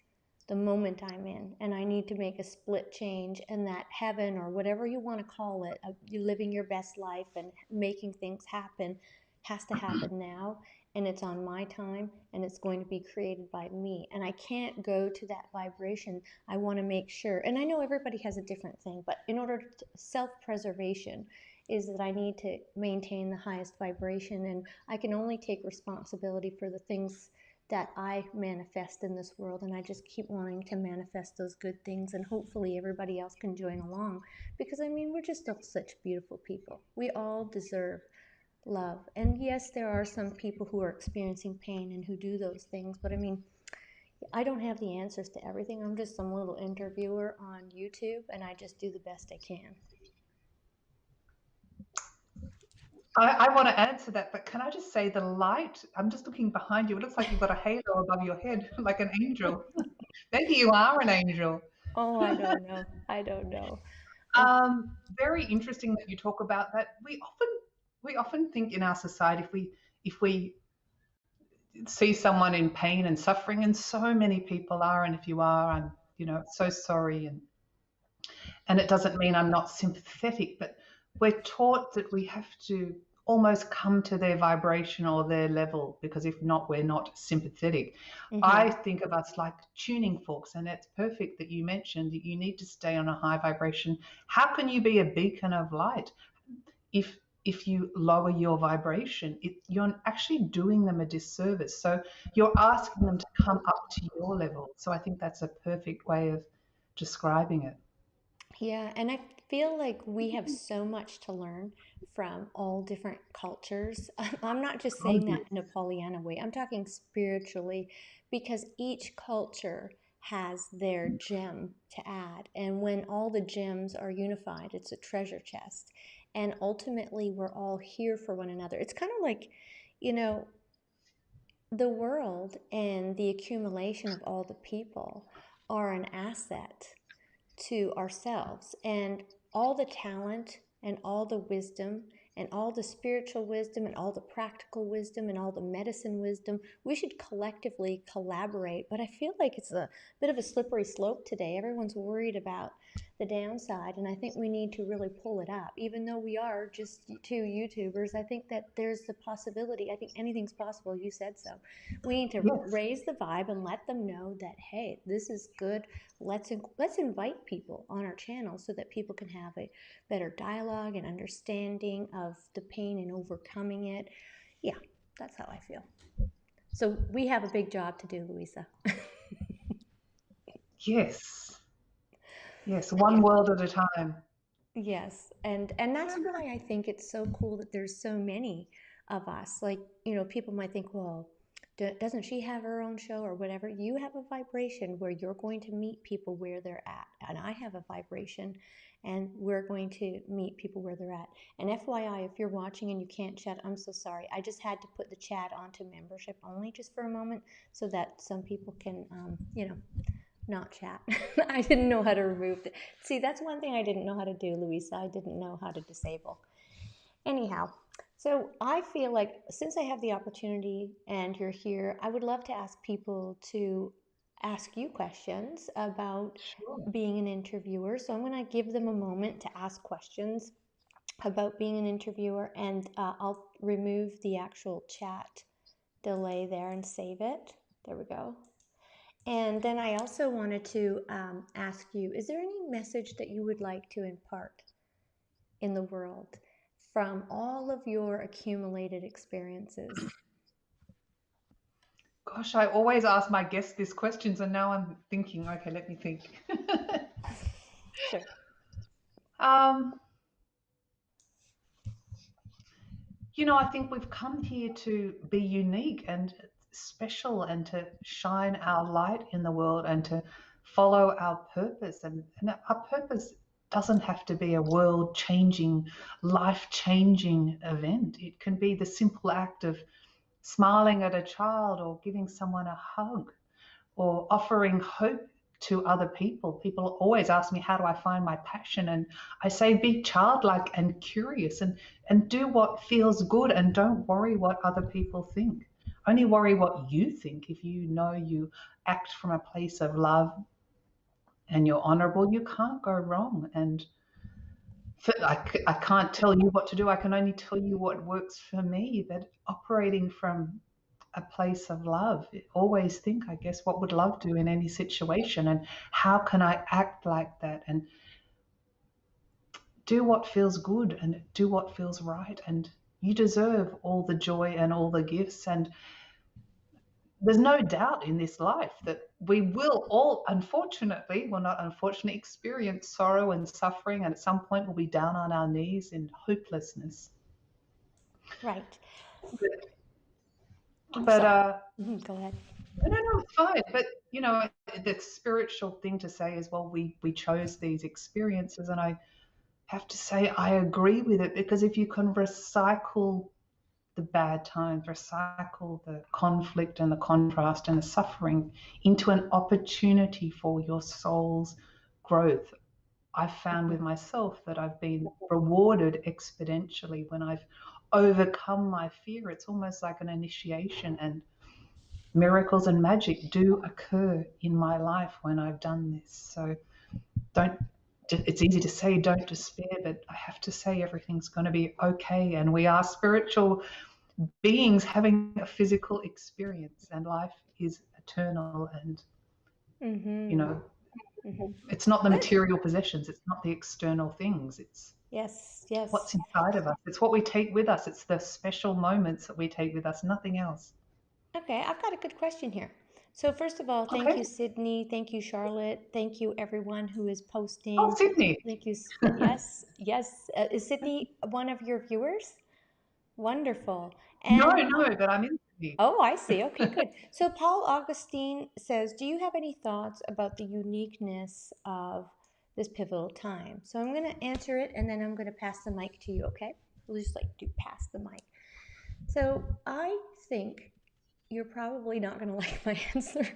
the moment I'm in, and I need to make a split change, and that heaven, or whatever you want to call it, you living your best life and making things happen, has to happen now. And it's on my time, and it's going to be created by me. And I can't go to that vibration. I want to make sure, and I know everybody has a different thing, but in order to self preservation, is that I need to maintain the highest vibration, and I can only take responsibility for the things that I manifest in this world, and I just keep wanting to manifest those good things, and hopefully everybody else can join along, because I mean, we're just all such beautiful people. We all deserve love. And yes, there are some people who are experiencing pain and who do those things, but I mean, I don't have the answers to everything. I'm just some little interviewer on YouTube, and I just do the best I can. I want to answer that, but can I just say the light? I'm just looking behind you. It looks like you've got a halo above your head, like an angel. Maybe you are an angel. Oh, I don't know. I don't know. Very interesting that you talk about that. We often think in our society, if we see someone in pain and suffering, and so many people are, and if you are, I'm so sorry, and it doesn't mean I'm not sympathetic, but we're taught that we have to almost come to their vibration or their level, because if not, we're not sympathetic. Mm-hmm. I think of us like tuning forks, and it's perfect that you mentioned that you need to stay on a high vibration. How can you be a beacon of light if you lower your vibration? You're actually doing them a disservice. So you're asking them to come up to your level. So I think that's a perfect way of describing it. Yeah, and I feel like we have so much to learn from all different cultures. I'm not just Oh, saying that yes. in a Pollyanna way, I'm talking spiritually, because each culture has their gem to add. And when all the gems are unified, it's a treasure chest. And ultimately, we're all here for one another. It's kind of like, you know, the world and the accumulation of all the people are an asset to ourselves, and all the talent and all the wisdom and all the spiritual wisdom and all the practical wisdom and all the medicine wisdom, we should collectively collaborate. But I feel like it's a bit of a slippery slope today. Everyone's worried about the downside, and I think we need to really pull it up. Even though we are just two YouTubers, I think that there's the possibility. I think anything's possible. You said so. We need to Yes. raise the vibe and let them know that, hey, this is good. Let's invite people on our channel so that people can have a better dialogue and understanding of the pain and overcoming it. Yeah, that's how I feel. So we have a big job to do, Luisa. Yes. Yes. Yeah. One world at a time. Yes, and that's why I think it's so cool that there's so many of us. Like, people might think, well, doesn't she have her own show or whatever? You have a vibration where you're going to meet people where they're at, and I have a vibration, and we're going to meet people where they're at. And FYI, if you're watching and you can't chat, I'm so sorry. I just had to put the chat onto membership only just for a moment so that some people can, not chat. I didn't know how to remove it. See, that's one thing I didn't know how to do, Luisa. I didn't know how to disable. Anyhow, so I feel like since I have the opportunity and you're here, I would love to ask people to ask you questions about Sure. being an interviewer. So I'm going to give them a moment to ask questions about being an interviewer, and I'll remove the actual chat delay there and save it. There we go. And then I also wanted to ask you, is there any message that you would like to impart in the world from all of your accumulated experiences? Gosh, I always ask my guests these questions, and now I'm thinking, okay, let me think. Sure. um, I think we've come here to be unique and special and to shine our light in the world and to follow our purpose. And our purpose doesn't have to be a world changing, life changing event. It can be the simple act of smiling at a child or giving someone a hug or offering hope to other people. People always ask me, how do I find my passion? And I say, be childlike and curious and do what feels good and don't worry what other people think. Only worry what you think. If you know you act from a place of love and you're honorable, you can't go wrong. And I can't tell you what to do. I can only tell you what works for me. But operating from a place of love, always think, I guess, what would love do in any situation, and how can I act like that and do what feels good and do what feels right. And you deserve all the joy and all the gifts. And there's no doubt in this life that we will all, unfortunately, well, not unfortunately, experience sorrow and suffering. And at some point, we'll be down on our knees in hopelessness. Right. But, I'm but sorry. Go ahead. no, it's fine. But the spiritual thing to say is, well, we chose these experiences, and I have to say I agree with it, because if you can recycle the bad times, recycle the conflict and the contrast and the suffering into an opportunity for your soul's growth, I've found with myself that I've been rewarded exponentially when I've overcome my fear. It's almost like an initiation, and miracles and magic do occur in my life when I've done this. So don't, it's easy to say don't despair, but I have to say everything's going to be okay. And we are spiritual beings having a physical experience, and life is eternal. And, you Mm-hmm. know, Mm-hmm. it's not the Good. material possessions, it's not the external things, it's Yes, yes. what's inside of us. It's what we take with us. It's the special moments that we take with us, nothing else. Okay, I've got a good question here. So first of all, thank Okay. you, Sydney. Thank you, Charlotte. Thank you, everyone who is Oh, posting. Sydney. Thank you. Yes, yes. Is Sydney one of your viewers? Wonderful. No, And no, but I'm in. me. Oh, I see. Okay, good. So Paul Augustine says, do you have any thoughts about the uniqueness of this pivotal time? So I'm going to answer it and then I'm going to pass the mic to you, okay? We'll just like do pass the mic. So I think you're probably not going to like my answer.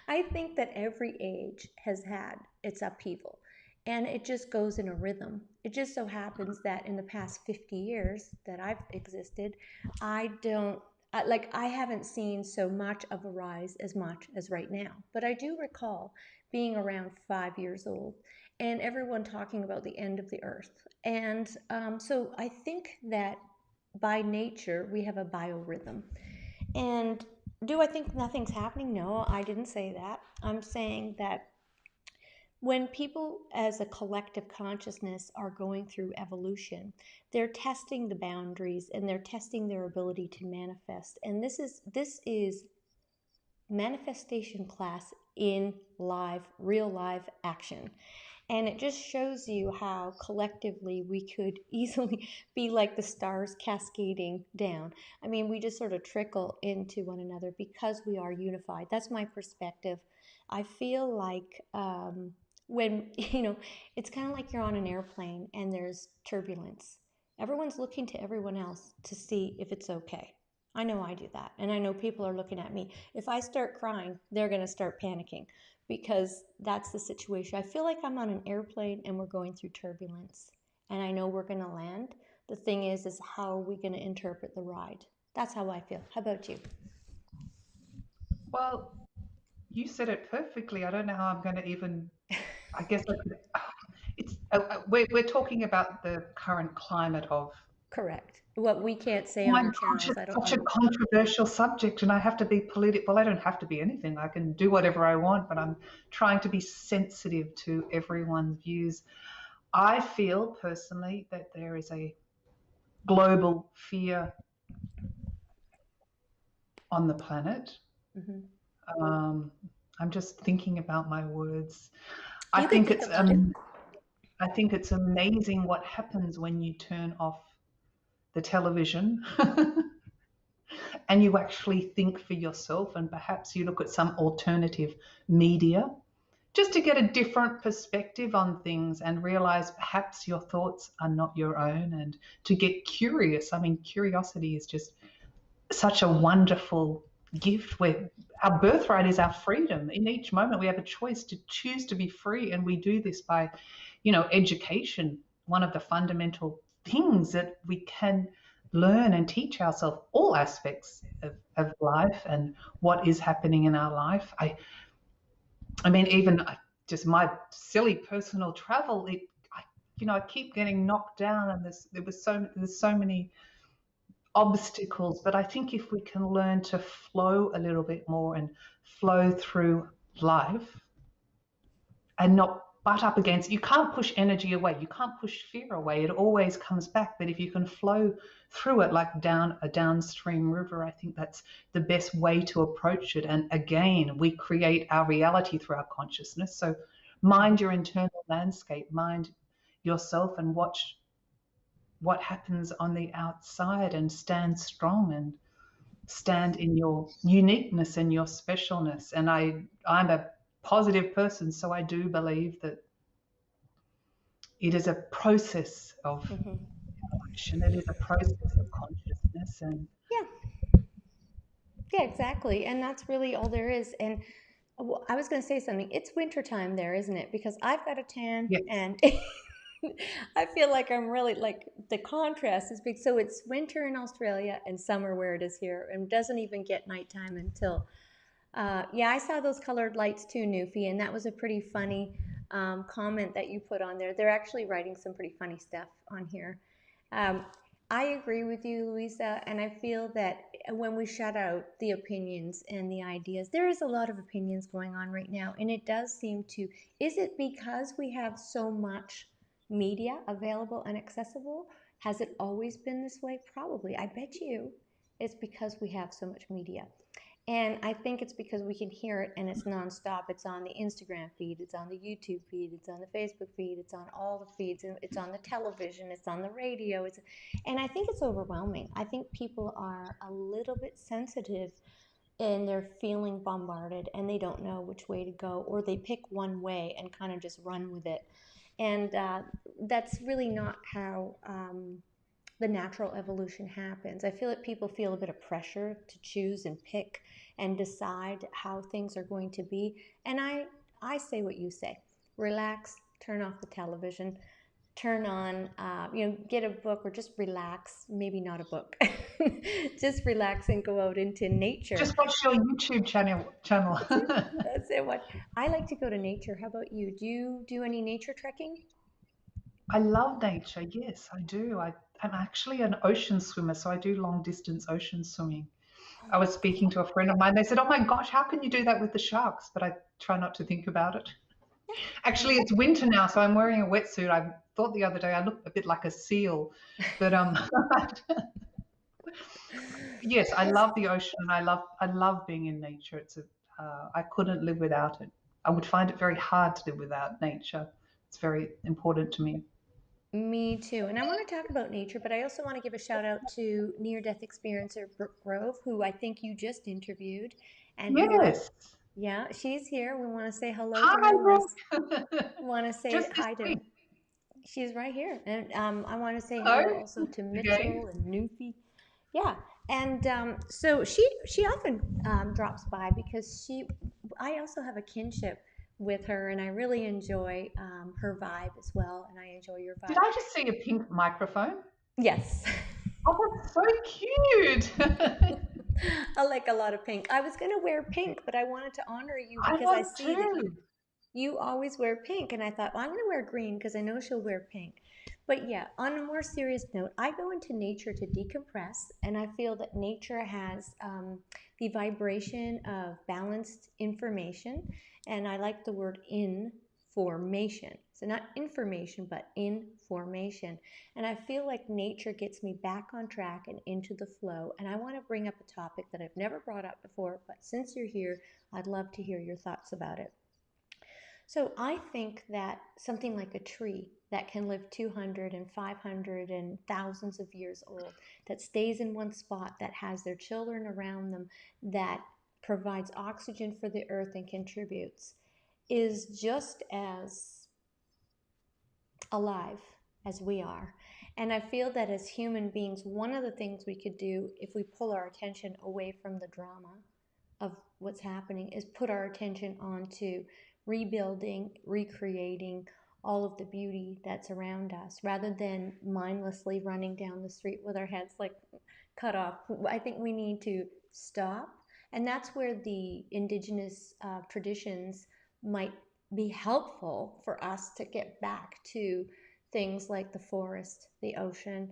I think that every age has had its upheaval and it just goes in a rhythm. It just so happens that in the past 50 years that I've existed, I don't like I haven't seen so much of a rise as much as right now. But I do recall being around 5 years old and everyone talking about the end of the earth. And so I think that by nature we have a biorhythm. And do I think nothing's happening? No, I didn't say that. I'm saying that when people as a collective consciousness are going through evolution, they're testing the boundaries and they're testing their ability to manifest. And this is manifestation class in live, real live action. And it just shows you how collectively we could easily be like the stars cascading down. I mean, we just sort of trickle into one another because we are unified. That's my perspective. I feel like when, it's kind of like you're on an airplane and there's turbulence. Everyone's looking to everyone else to see if it's okay. I know I do that. And I know people are looking at me. If I start crying, they're going to start panicking because that's the situation. I feel like I'm on an airplane and we're going through turbulence and I know we're going to land. The thing is how are we going to interpret the ride? That's how I feel. How about you? Well, you said it perfectly. I don't know how I'm going to even, I guess I could, it's, we're talking about the current climate of, Correct. What we can't say oh on my our gosh, channels, I it's don't such a know. controversial subject and I have to be political. Well, I don't have to be anything. I can do whatever I want, but I'm trying to be sensitive to everyone's views. I feel personally that there is a global fear on the planet. Hmm. Um, I'm just thinking about my words. I You could think think it's about it. I think it's amazing what happens when you turn off the television and you actually think for yourself and perhaps you look at some alternative media just to get a different perspective on things and realize perhaps your thoughts are not your own and to get curious. I mean, curiosity is just such a wonderful gift where our birthright is our freedom. In each moment, we have a choice to choose to be free, and we do this by, education. One of the fundamental things that we can learn and teach ourselves all aspects of life and what is happening in our life. I mean, even just my silly personal travel. I keep getting knocked down, and there's so many obstacles, but I think if we can learn to flow a little bit more and flow through life and not butt up against, you can't push energy away, you can't push fear away, it always comes back. But if you can flow through it like down a downstream river, I think that's the best way to approach it. And again, we create our reality through our consciousness. So mind your internal landscape, mind yourself, and watch what happens on the outside and stand strong and stand in your uniqueness and your specialness. And I'm a positive person, so I do believe that it is a process of Hmm. evolution. It is a process of consciousness. And Yeah, yeah, exactly. And that's really all there is. And well, I was going to say something. It's wintertime there, isn't it? Because I've got a tan yes, and I feel like I'm really like the contrast is big. So it's winter in Australia and summer where it is here and doesn't even get nighttime until, yeah, I saw those colored lights too, Newfie, and that was a pretty funny comment that you put on there. They're actually writing some pretty funny stuff on here. Um, I agree with you, Luisa, and I feel that when we shut out the opinions and the ideas, there is a lot of opinions going on right now, and it does seem to. Is it because we have so much media available and accessible? Has it always been this way? Probably. I bet you it's because we have so much media. And I think it's because we can hear it and it's nonstop. It's on the Instagram feed, it's on the YouTube feed, it's on the Facebook feed, it's on all the feeds, and it's on the television, it's on the radio. And I think it's overwhelming. I think people are a little bit sensitive and they're feeling bombarded and they don't know which way to go, or they pick one way and kind of just run with it. And that's really not how the natural evolution happens. I feel that people feel a bit of pressure to choose and pick and decide how things are going to be. And I say what you say. Relax, turn off the television, turn on, get a book or just relax. Maybe not a book. Just relax and go out into nature. Just watch your YouTube channel. That's it. That's it. What I like to go to nature. How about you? Do you do any nature trekking? I love nature. Yes, I do. I'm actually an ocean swimmer, so I do long distance ocean swimming. Oh I my was speaking to a friend of mine. They said, "Oh my gosh, how can you do that with the sharks?" But I try not to think about it. God. Actually, it's winter now, so I'm wearing a wetsuit. I thought the other day I looked a bit like a seal, but yes, I It's love the ocean and I love being in nature. I couldn't live without it. I would find it very hard to live without nature. It's very important to me. Me too. And I want to talk about nature, but I also want to give a shout out to near death experiencer Brooke Grove, who I think you just interviewed, and who I, Yes. yeah, she's here. We want to say hello to Hi, her. Brooke. Want to say Just this hi to week. her. She's right here. And I want to say Hello. hello also to Okay. Mitchell and Newfie. Yeah. And so she often drops by because I also have a kinship with her, and I really enjoy her vibe as well, and I enjoy your Did vibe. I just see a pink microphone? Yes. Oh, that's so cute. I like a lot of pink. I was going to wear pink, but I wanted to honor you I because I was see that too. you always wear pink. And I thought, well, I'm going to wear green because I know she'll wear pink. But yeah, on a more serious note, I go into nature to decompress, and I feel that nature has the vibration of balanced information. And I like the word information. So, not information, but information. And I feel like nature gets me back on track and into the flow. And I want to bring up a topic that I've never brought up before, but since you're here, I'd love to hear your thoughts about it. So I think that something like a tree that can live 200 and 500 and thousands of years old, that stays in one spot, that has their children around them, that provides oxygen for the earth and contributes, is just as alive as we are. And I feel that as human beings, one of the things we could do if we pull our attention away from the drama of what's happening is put our attention onto rebuilding, recreating all of the beauty that's around us rather than mindlessly running down the street with our heads like cut off. I think we need to stop. And that's where the indigenous traditions might be helpful for us to get back to things like the forest, the ocean,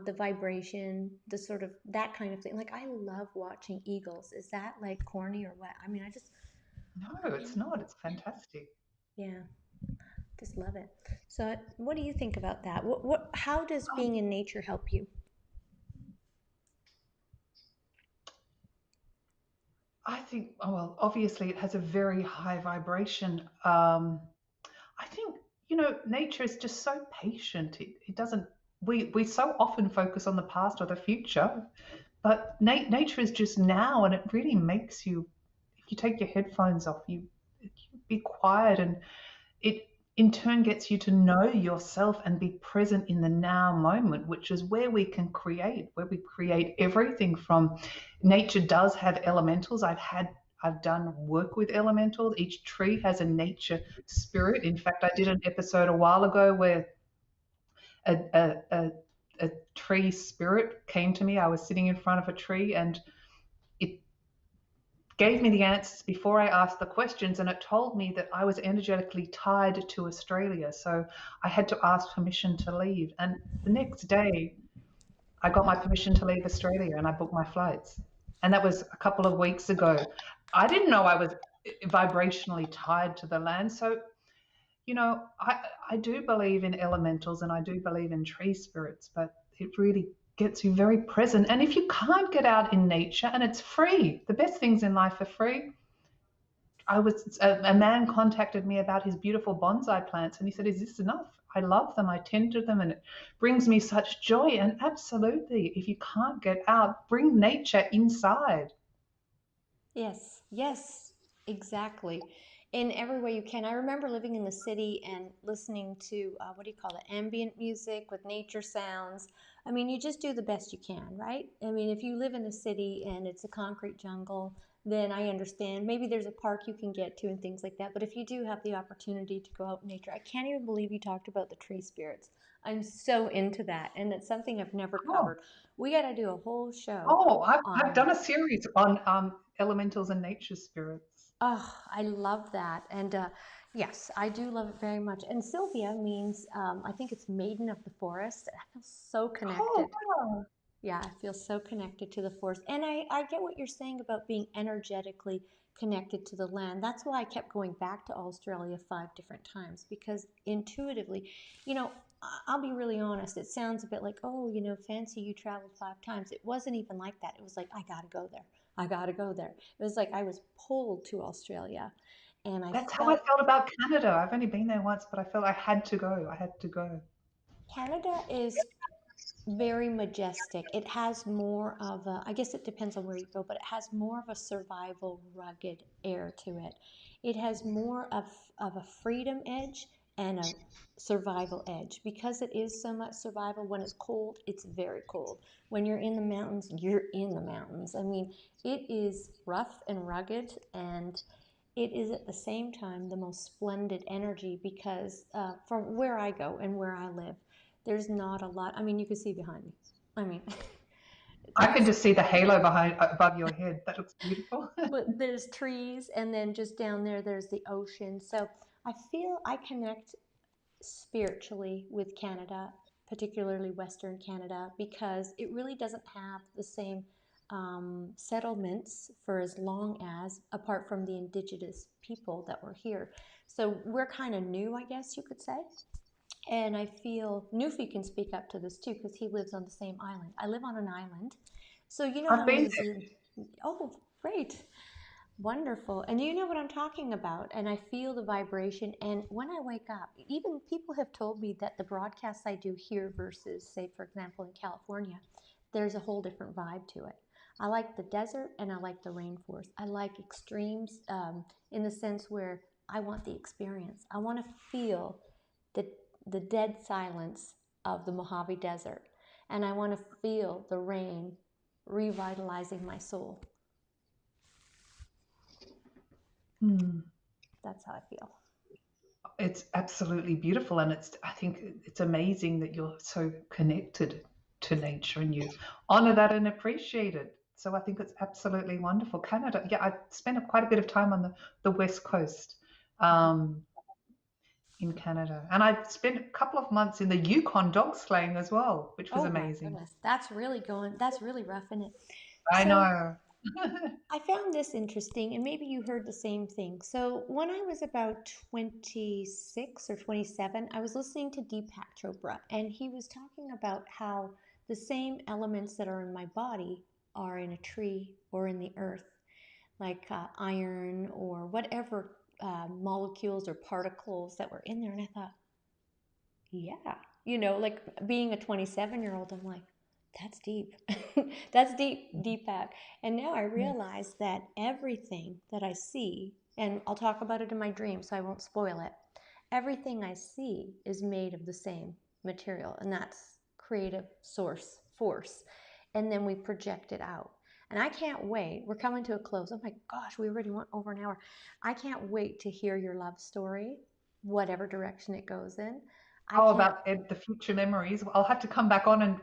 the vibration, the sort of that kind of thing. Like I love watching eagles. Is that like corny or what? I mean, I just, No, it's not. It's fantastic. yeah, just love it. So, what do you think about that? How does Um, being in nature help you? I think, oh, well, obviously it has a very high vibration. I think, nature is just so patient. It doesn't, we so often focus on the past or the future, but nature is just now, and it really makes you, if you take your headphones off, you be quiet, and it in turn gets you to know yourself and be present in the now moment, which is where we create everything from. Nature does have elementals. I've done work with elementals. Each tree has a nature spirit. In fact, I did an episode a while ago where a, a, a, a tree spirit came to me. I was sitting in front of a tree, and it gave me the answers before I asked the questions, and it told me that I was energetically tied to Australia. So I had to ask permission to leave. And the next day, I got my permission to leave Australia and I booked my flights. And that was a couple of weeks ago. I didn't know I was vibrationally tied to the land. So, I do believe in elementals and I do believe in tree spirits, but it really gets you very present. And if you can't get out in nature, and it's free, the best things in life are free. A man contacted me about his beautiful bonsai plants, and he said, "Is this enough? I love them. I tend to them, and it brings me such joy." And absolutely, if you can't get out, bring nature inside. Yes, yes, exactly. In every way you can. I remember living in the city and listening to what do you call it? Ambient music with nature sounds. I mean, you just do the best you can, right? I mean, if you live in a city and it's a concrete jungle, then I understand. Maybe there's a park you can get to and things like that. But if you do have the opportunity to go out in nature, I can't even believe you talked about the tree spirits. I'm so into that, and it's something I've never Oh, covered. We got to do a whole show oh, I've on. done a series on elementals and nature spirits. Oh, I love that. And yes, I do love it very much. And Sylvia means, I think it's maiden of the forest. I feel so Oh, connected. wow. Yeah, I feel so connected to the forest. And I get what you're saying about being energetically connected to the land. That's why I kept going back to Australia 5 different times because intuitively, you know, I'll be really honest. It sounds a bit like, oh, fancy you traveled 5 times. It wasn't even like that. It was like, I got to go there. I got to go there. It was like I was pulled to Australia and I That's how I felt felt about Canada. I've only been there once, but I felt I had to go. I had to go. Canada is very majestic. It has more of a, I guess it depends on where you go, but it has more of a survival, rugged air to it. It has more of a freedom edge and a survival edge because it is so much survival. When it's cold, it's very cold. When you're in the mountains, you're in the mountains. I mean, it is rough and rugged, and it is at the same time the most splendid energy because from where I go and where I live, there's not a lot. I mean, you can see behind me. I mean, I can that's, just see the halo behind above your head. That looks beautiful. but there's trees, and then just down there, there's the ocean. So I feel I connect spiritually with Canada, particularly Western Canada, because it really doesn't have the same settlements for as long as, apart from the Indigenous people that were here. So we're kind of new, I guess you could say. And I feel Newfie can speak up to this too because he lives on the same island. I live on an island. So you know I've how been New Zealand. Oh, great. Wonderful. And you know what I'm talking about. And I feel the vibration. And when I wake up, even people have told me that the broadcasts I do here versus, say, for example, in California, there's a whole different vibe to it. I like the desert and I like the rainforest. I like extremes in the sense where I want the experience. I want to feel the, the dead silence of the Mojave Desert. And I want to feel the rain revitalizing my soul. Hmm. That's how I feel. It's absolutely beautiful, and I think it's amazing that you're so connected to nature and you honor that and appreciate it. So I think it's absolutely wonderful. Canada, yeah, I spent quite a bit of time on the west coast um, in Canada, and I spent a couple of months in the Yukon dog sleighing as well, which was Oh my amazing. goodness, that's really rough, isn't it? I So know. I found this interesting, and maybe you heard the same thing. So when I was about 26 or 27, I was listening to Deepak Chopra, and he was talking about how the same elements that are in my body are in a tree or in the earth, like iron or whatever molecules or particles that were in there. And I thought, yeah, like being a 27-year-old, I'm like, that's deep. That's deep, Deepak. And now I Yeah. realize that everything that I see, and I'll talk about it in my dream so I won't spoil it, everything I see is made of the same material, and that's creative source force. And then we project it out. And I can't wait. We're coming to a close. Oh my gosh, we already went over an hour. I can't wait to hear your love story, whatever direction it goes in. I Oh, can't. about the future memories. I'll have to come back on and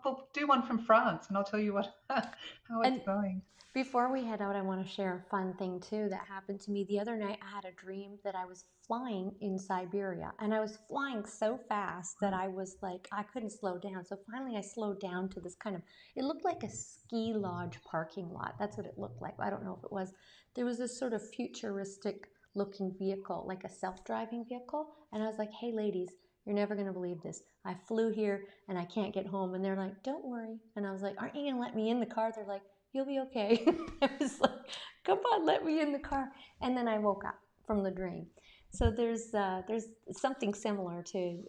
we'll do one from France, and I'll tell you what how it's And going. before we head out, I want to share a fun thing too that happened to me the other night. I had a dream that I was flying in Siberia, and I was flying so fast that I was like, I couldn't slow down. So finally, I slowed down to this kind of, it looked like a ski lodge parking lot. That's what it looked like. I don't know if it was. There was this sort of futuristic looking vehicle, like a self driving vehicle. And I was like, hey, ladies, You're never going to believe this. I flew here and I can't get home. And they're like, don't worry. And I was like, aren't you going to let me in the car? They're like, you'll be okay. I was like, come on, let me in the car. And then I woke up from the dream. So there's something similar to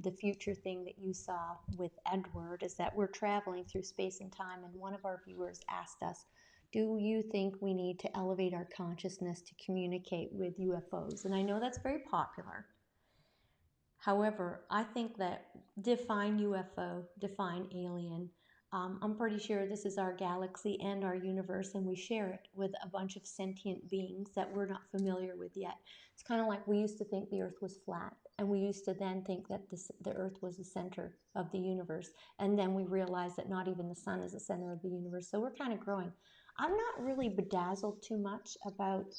the future thing that you saw with Edward, is that we're traveling through space and time, and one of our viewers asked us, do you think we need to elevate our consciousness to communicate with UFOs? And I know that's very popular. However, I think that define UFO, define alien. I'm pretty sure this is our galaxy and our universe, and we share it with a bunch of sentient beings that we're not familiar with yet. It's kind of like we used to think the Earth was flat, and we used to then think that the Earth was the center of the universe, and then we realized that not even the sun is the center of the universe. So we're kind of growing. I'm not really bedazzled too much about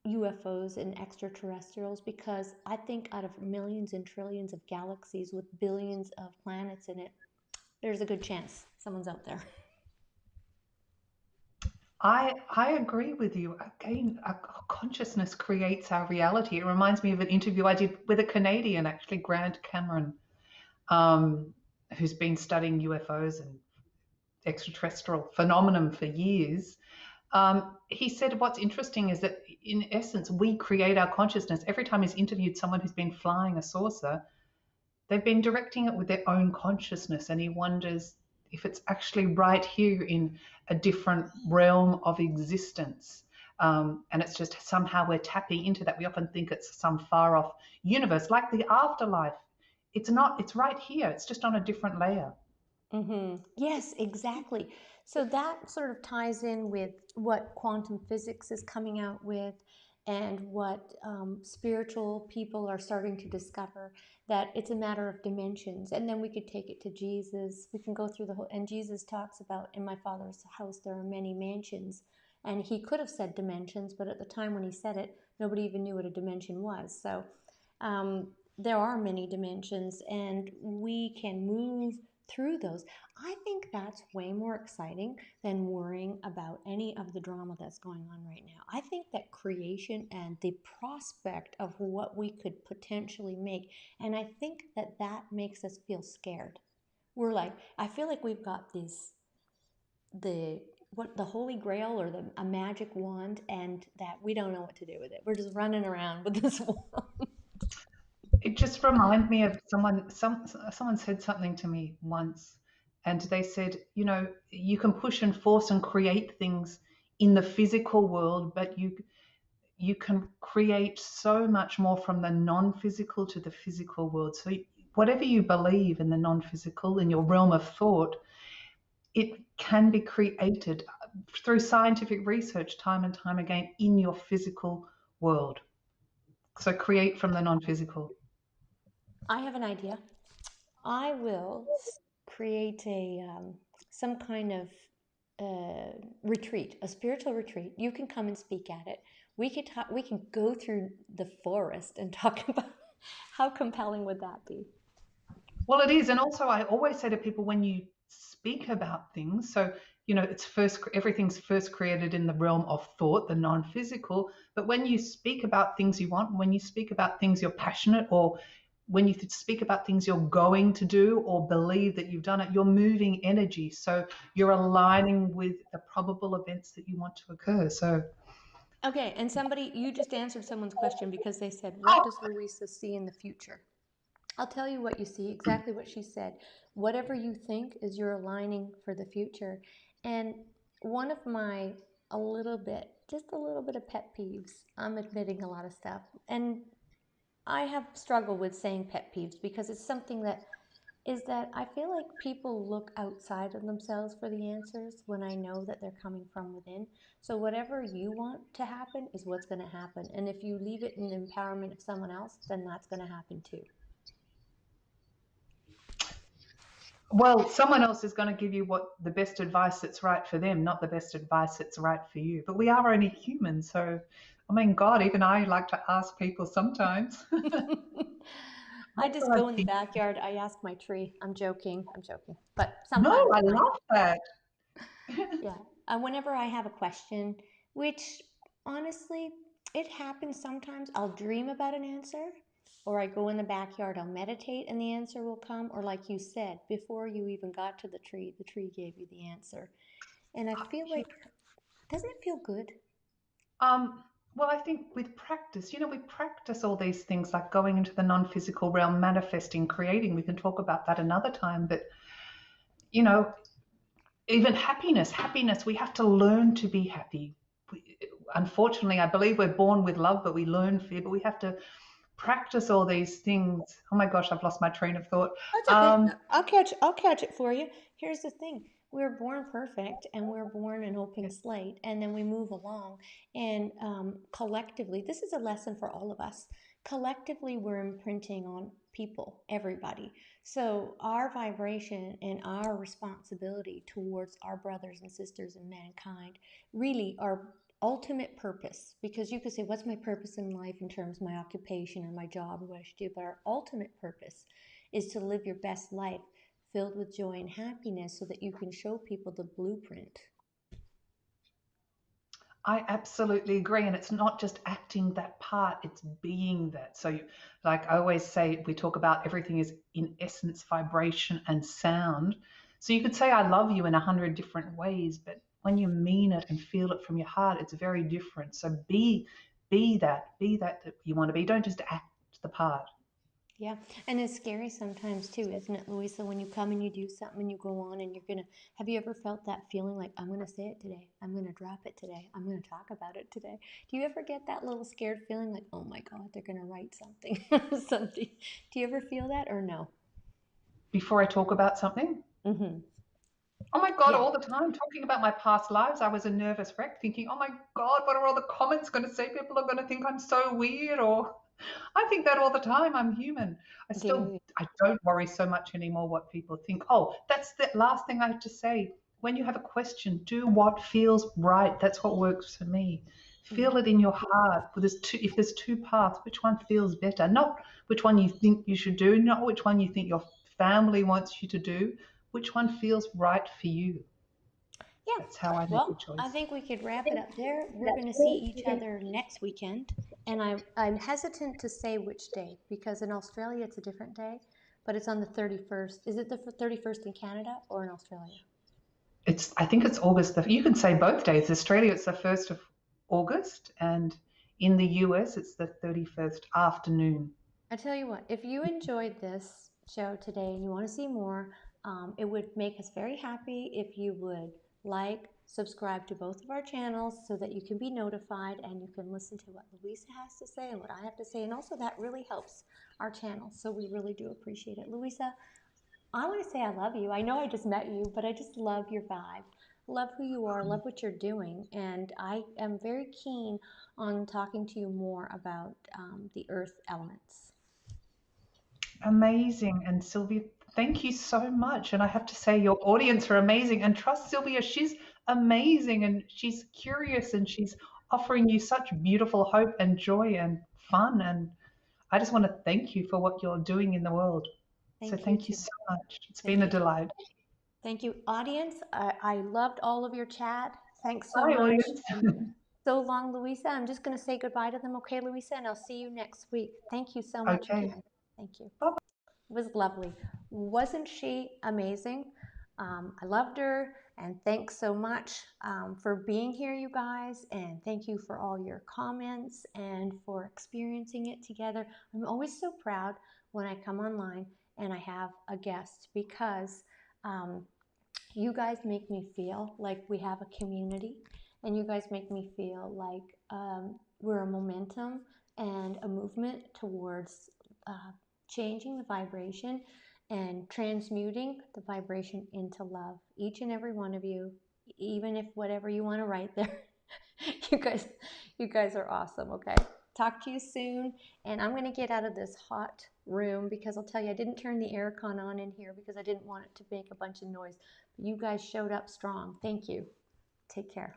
UFOs and extraterrestrials, because I think out of millions and trillions of galaxies with billions of planets in it, there's a good chance someone's out there. I agree with you. Again, our consciousness creates our reality. It reminds me of an interview I did with a Canadian, actually, Grant Cameron, who's been studying UFOs and extraterrestrial phenomenon for years. He said what's interesting is that, in essence, we create our consciousness. Every time he's interviewed someone who's been flying a saucer, they've been directing it with their own consciousness, and he wonders if it's actually right here in a different realm of existence. And it's just somehow we're tapping into that. We often think it's some far off universe, like the afterlife. It's not, it's right here. It's just on a different layer. Yes, exactly. So that sort of ties in with what quantum physics is coming out with, and what spiritual people are starting to discover, that it's a matter of dimensions. And then we could take it to Jesus. We can go through the whole, and Jesus talks about, in my Father's house there are many mansions. And he could have said dimensions, but at the time when he said it, nobody even knew what a dimension was. So there are many dimensions, and we can move through those. I think that's way more exciting than worrying about any of the drama that's going on right now. I think that creation and the prospect of what we could potentially make, and I think that that makes us feel scared. We're like, I feel like we've got the holy grail, or a magic wand, and that we don't know what to do with it. We're just running around with this wand. It just reminded me of someone said something to me once, and they said, you know, you can push and force and create things in the physical world, but you can create so much more from the non-physical to the physical world. So whatever you believe in the non-physical, in your realm of thought, it can be created through scientific research time and time again in your physical world. So create from the non-physical. I have an idea. I will create some kind of retreat, a spiritual retreat. You can come and speak at it. We can go through the forest and talk about, how compelling would that be? Well, it is. And also, I always say to people, when you speak about things, so, you know, everything's first created in the realm of thought, the non-physical. But when you speak about things you want, when you speak about things you're passionate, or when you speak about things you're going to do or believe that you've done it, you're moving energy. So you're aligning with the probable events that you want to occur. So, Okay, and you just answered someone's question, because they said, what oh, does Luisa see in the future? I'll tell you what you see, exactly what she said. Whatever you think is your aligning for the future. And one of my, just a little bit of pet peeves, I'm admitting a lot of stuff. And I have struggled with saying pet peeves, because it's something that is that I feel like people look outside of themselves for the answers, when I know that they're coming from within. So whatever you want to happen is what's going to happen. And if you leave it in the empowerment of someone else, then that's going to happen too. well, someone else is going to give you what the best advice that's right for them, not the best advice that's right for you. But we are only human, so I mean, God, even I like to ask people sometimes. I What do just I go in the think? backyard. I ask my tree. I'm joking. I'm joking. But No, sometimes I I might. love that. Yeah. Whenever I have a question, which honestly, it happens sometimes, I'll dream about an answer. Or I go in the backyard, I'll meditate and the answer will come. Or, like you said, before you even got to the tree gave you the answer. And I feel Yeah. like, doesn't it feel good? Um, well, I think with practice, we practice all these things like going into the non-physical realm, manifesting, creating. We can talk about that another time. But, you know, even happiness, we have to learn to be happy. Unfortunately, I believe we're born with love, but we learn fear, but we have to practice all these things. Oh my gosh, I've lost my train of thought. That's okay. Um, I'll catch it for you. Here's the thing. We're born perfect and we're born an open yeah, slate, and then we move along. And collectively, this is a lesson for all of us. Collectively, we're imprinting on people, everybody. So our vibration and our responsibility towards our brothers and sisters in mankind, really our ultimate purpose, because you could say, what's my purpose in life in terms of my occupation or my job or what I should do, but our ultimate purpose is to live your best life filled with joy and happiness so that you can show people the blueprint. I absolutely agree. And it's not just acting that part, it's being that. So, like I always say, we talk about everything is in essence vibration and sound. So, you could say, I love you in 100 different ways, but when you mean it and feel it from your heart, it's very different. So, be that you want to be. Don't just act the part. Yeah, and it's scary sometimes too, isn't it, Luisa, when you come and you do something and you go on and you're gonna, have you ever felt that feeling like, I'm gonna say it today, I'm gonna drop it today, I'm gonna talk about it today? Do you ever get that little scared feeling like, oh my God, they're gonna write something, something? Do you ever feel that or no? Before I talk about something, Mm-hmm. oh my God, Yeah. all the time talking about my past lives, I was a nervous wreck thinking, oh my God, what are all the comments going to say? People are going to think I'm so weird, or I think that all the time. I'm human. Do you? I don't worry so much anymore what people think. Oh, that's the last thing I have to say. When you have a question, do what feels right. That's what works for me. Mm-hmm. Feel it in your heart. If there's two paths, which one feels better? Not which one you think you should do, not which one you think your family wants you to do. Which one feels right for you? Yeah. That's how I make a Well, I choice. think we could wrap it up there. We're going to see each other next weekend. And I'm hesitant to say which day because in Australia it's a different day, but it's on the 31st. Is it the 31st in Canada or in Australia? I think it's August. You can say both days. Australia, it's the 1st of August, and in the US, it's the 31st afternoon. I tell you what, if you enjoyed this show today and you want to see more, it would make us very happy if you would like, subscribe to both of our channels so that you can be notified and you can listen to what Luisa has to say and what I have to say. And also, that really helps our channel. So we really do appreciate it. Luisa, I want to say I love you. I know I just met you, but I just love your vibe. Love who you are, love what you're doing. And I am very keen on talking to you more about the earth elements. Amazing. And Sylvia, thank you so much. And I have to say, your audience are amazing. And trust Sylvia, she's amazing and she's curious and she's offering you such beautiful hope and joy and fun. And I just want to thank you for what you're doing in the world. So Thank you thank you too. so much. It's been Thank a you too. delight. Thank you, audience. I loved all of your chat. Thanks so Bye, much. audience. And so long, Luisa. I'm just going to say goodbye to them, okay, Luisa? And I'll see you next week. Thank you so much Okay. again. Thank you. Bye. It was lovely. Wasn't she amazing? I loved her, and thanks so much for being here, you guys. And thank you for all your comments and for experiencing it together. I'm always so proud when I come online and I have a guest because um, you guys make me feel like we have a community, and you guys make me feel like we're a momentum and a movement towards changing the vibration and transmuting the vibration into love. Each and every one of you, even if whatever you want to write there, you guys, you guys are awesome. Okay. Talk to you soon. And I'm going to get out of this hot room because I'll tell you, I didn't turn the aircon on in here because I didn't want it to make a bunch of noise. But you guys showed up strong. Thank you. Take care.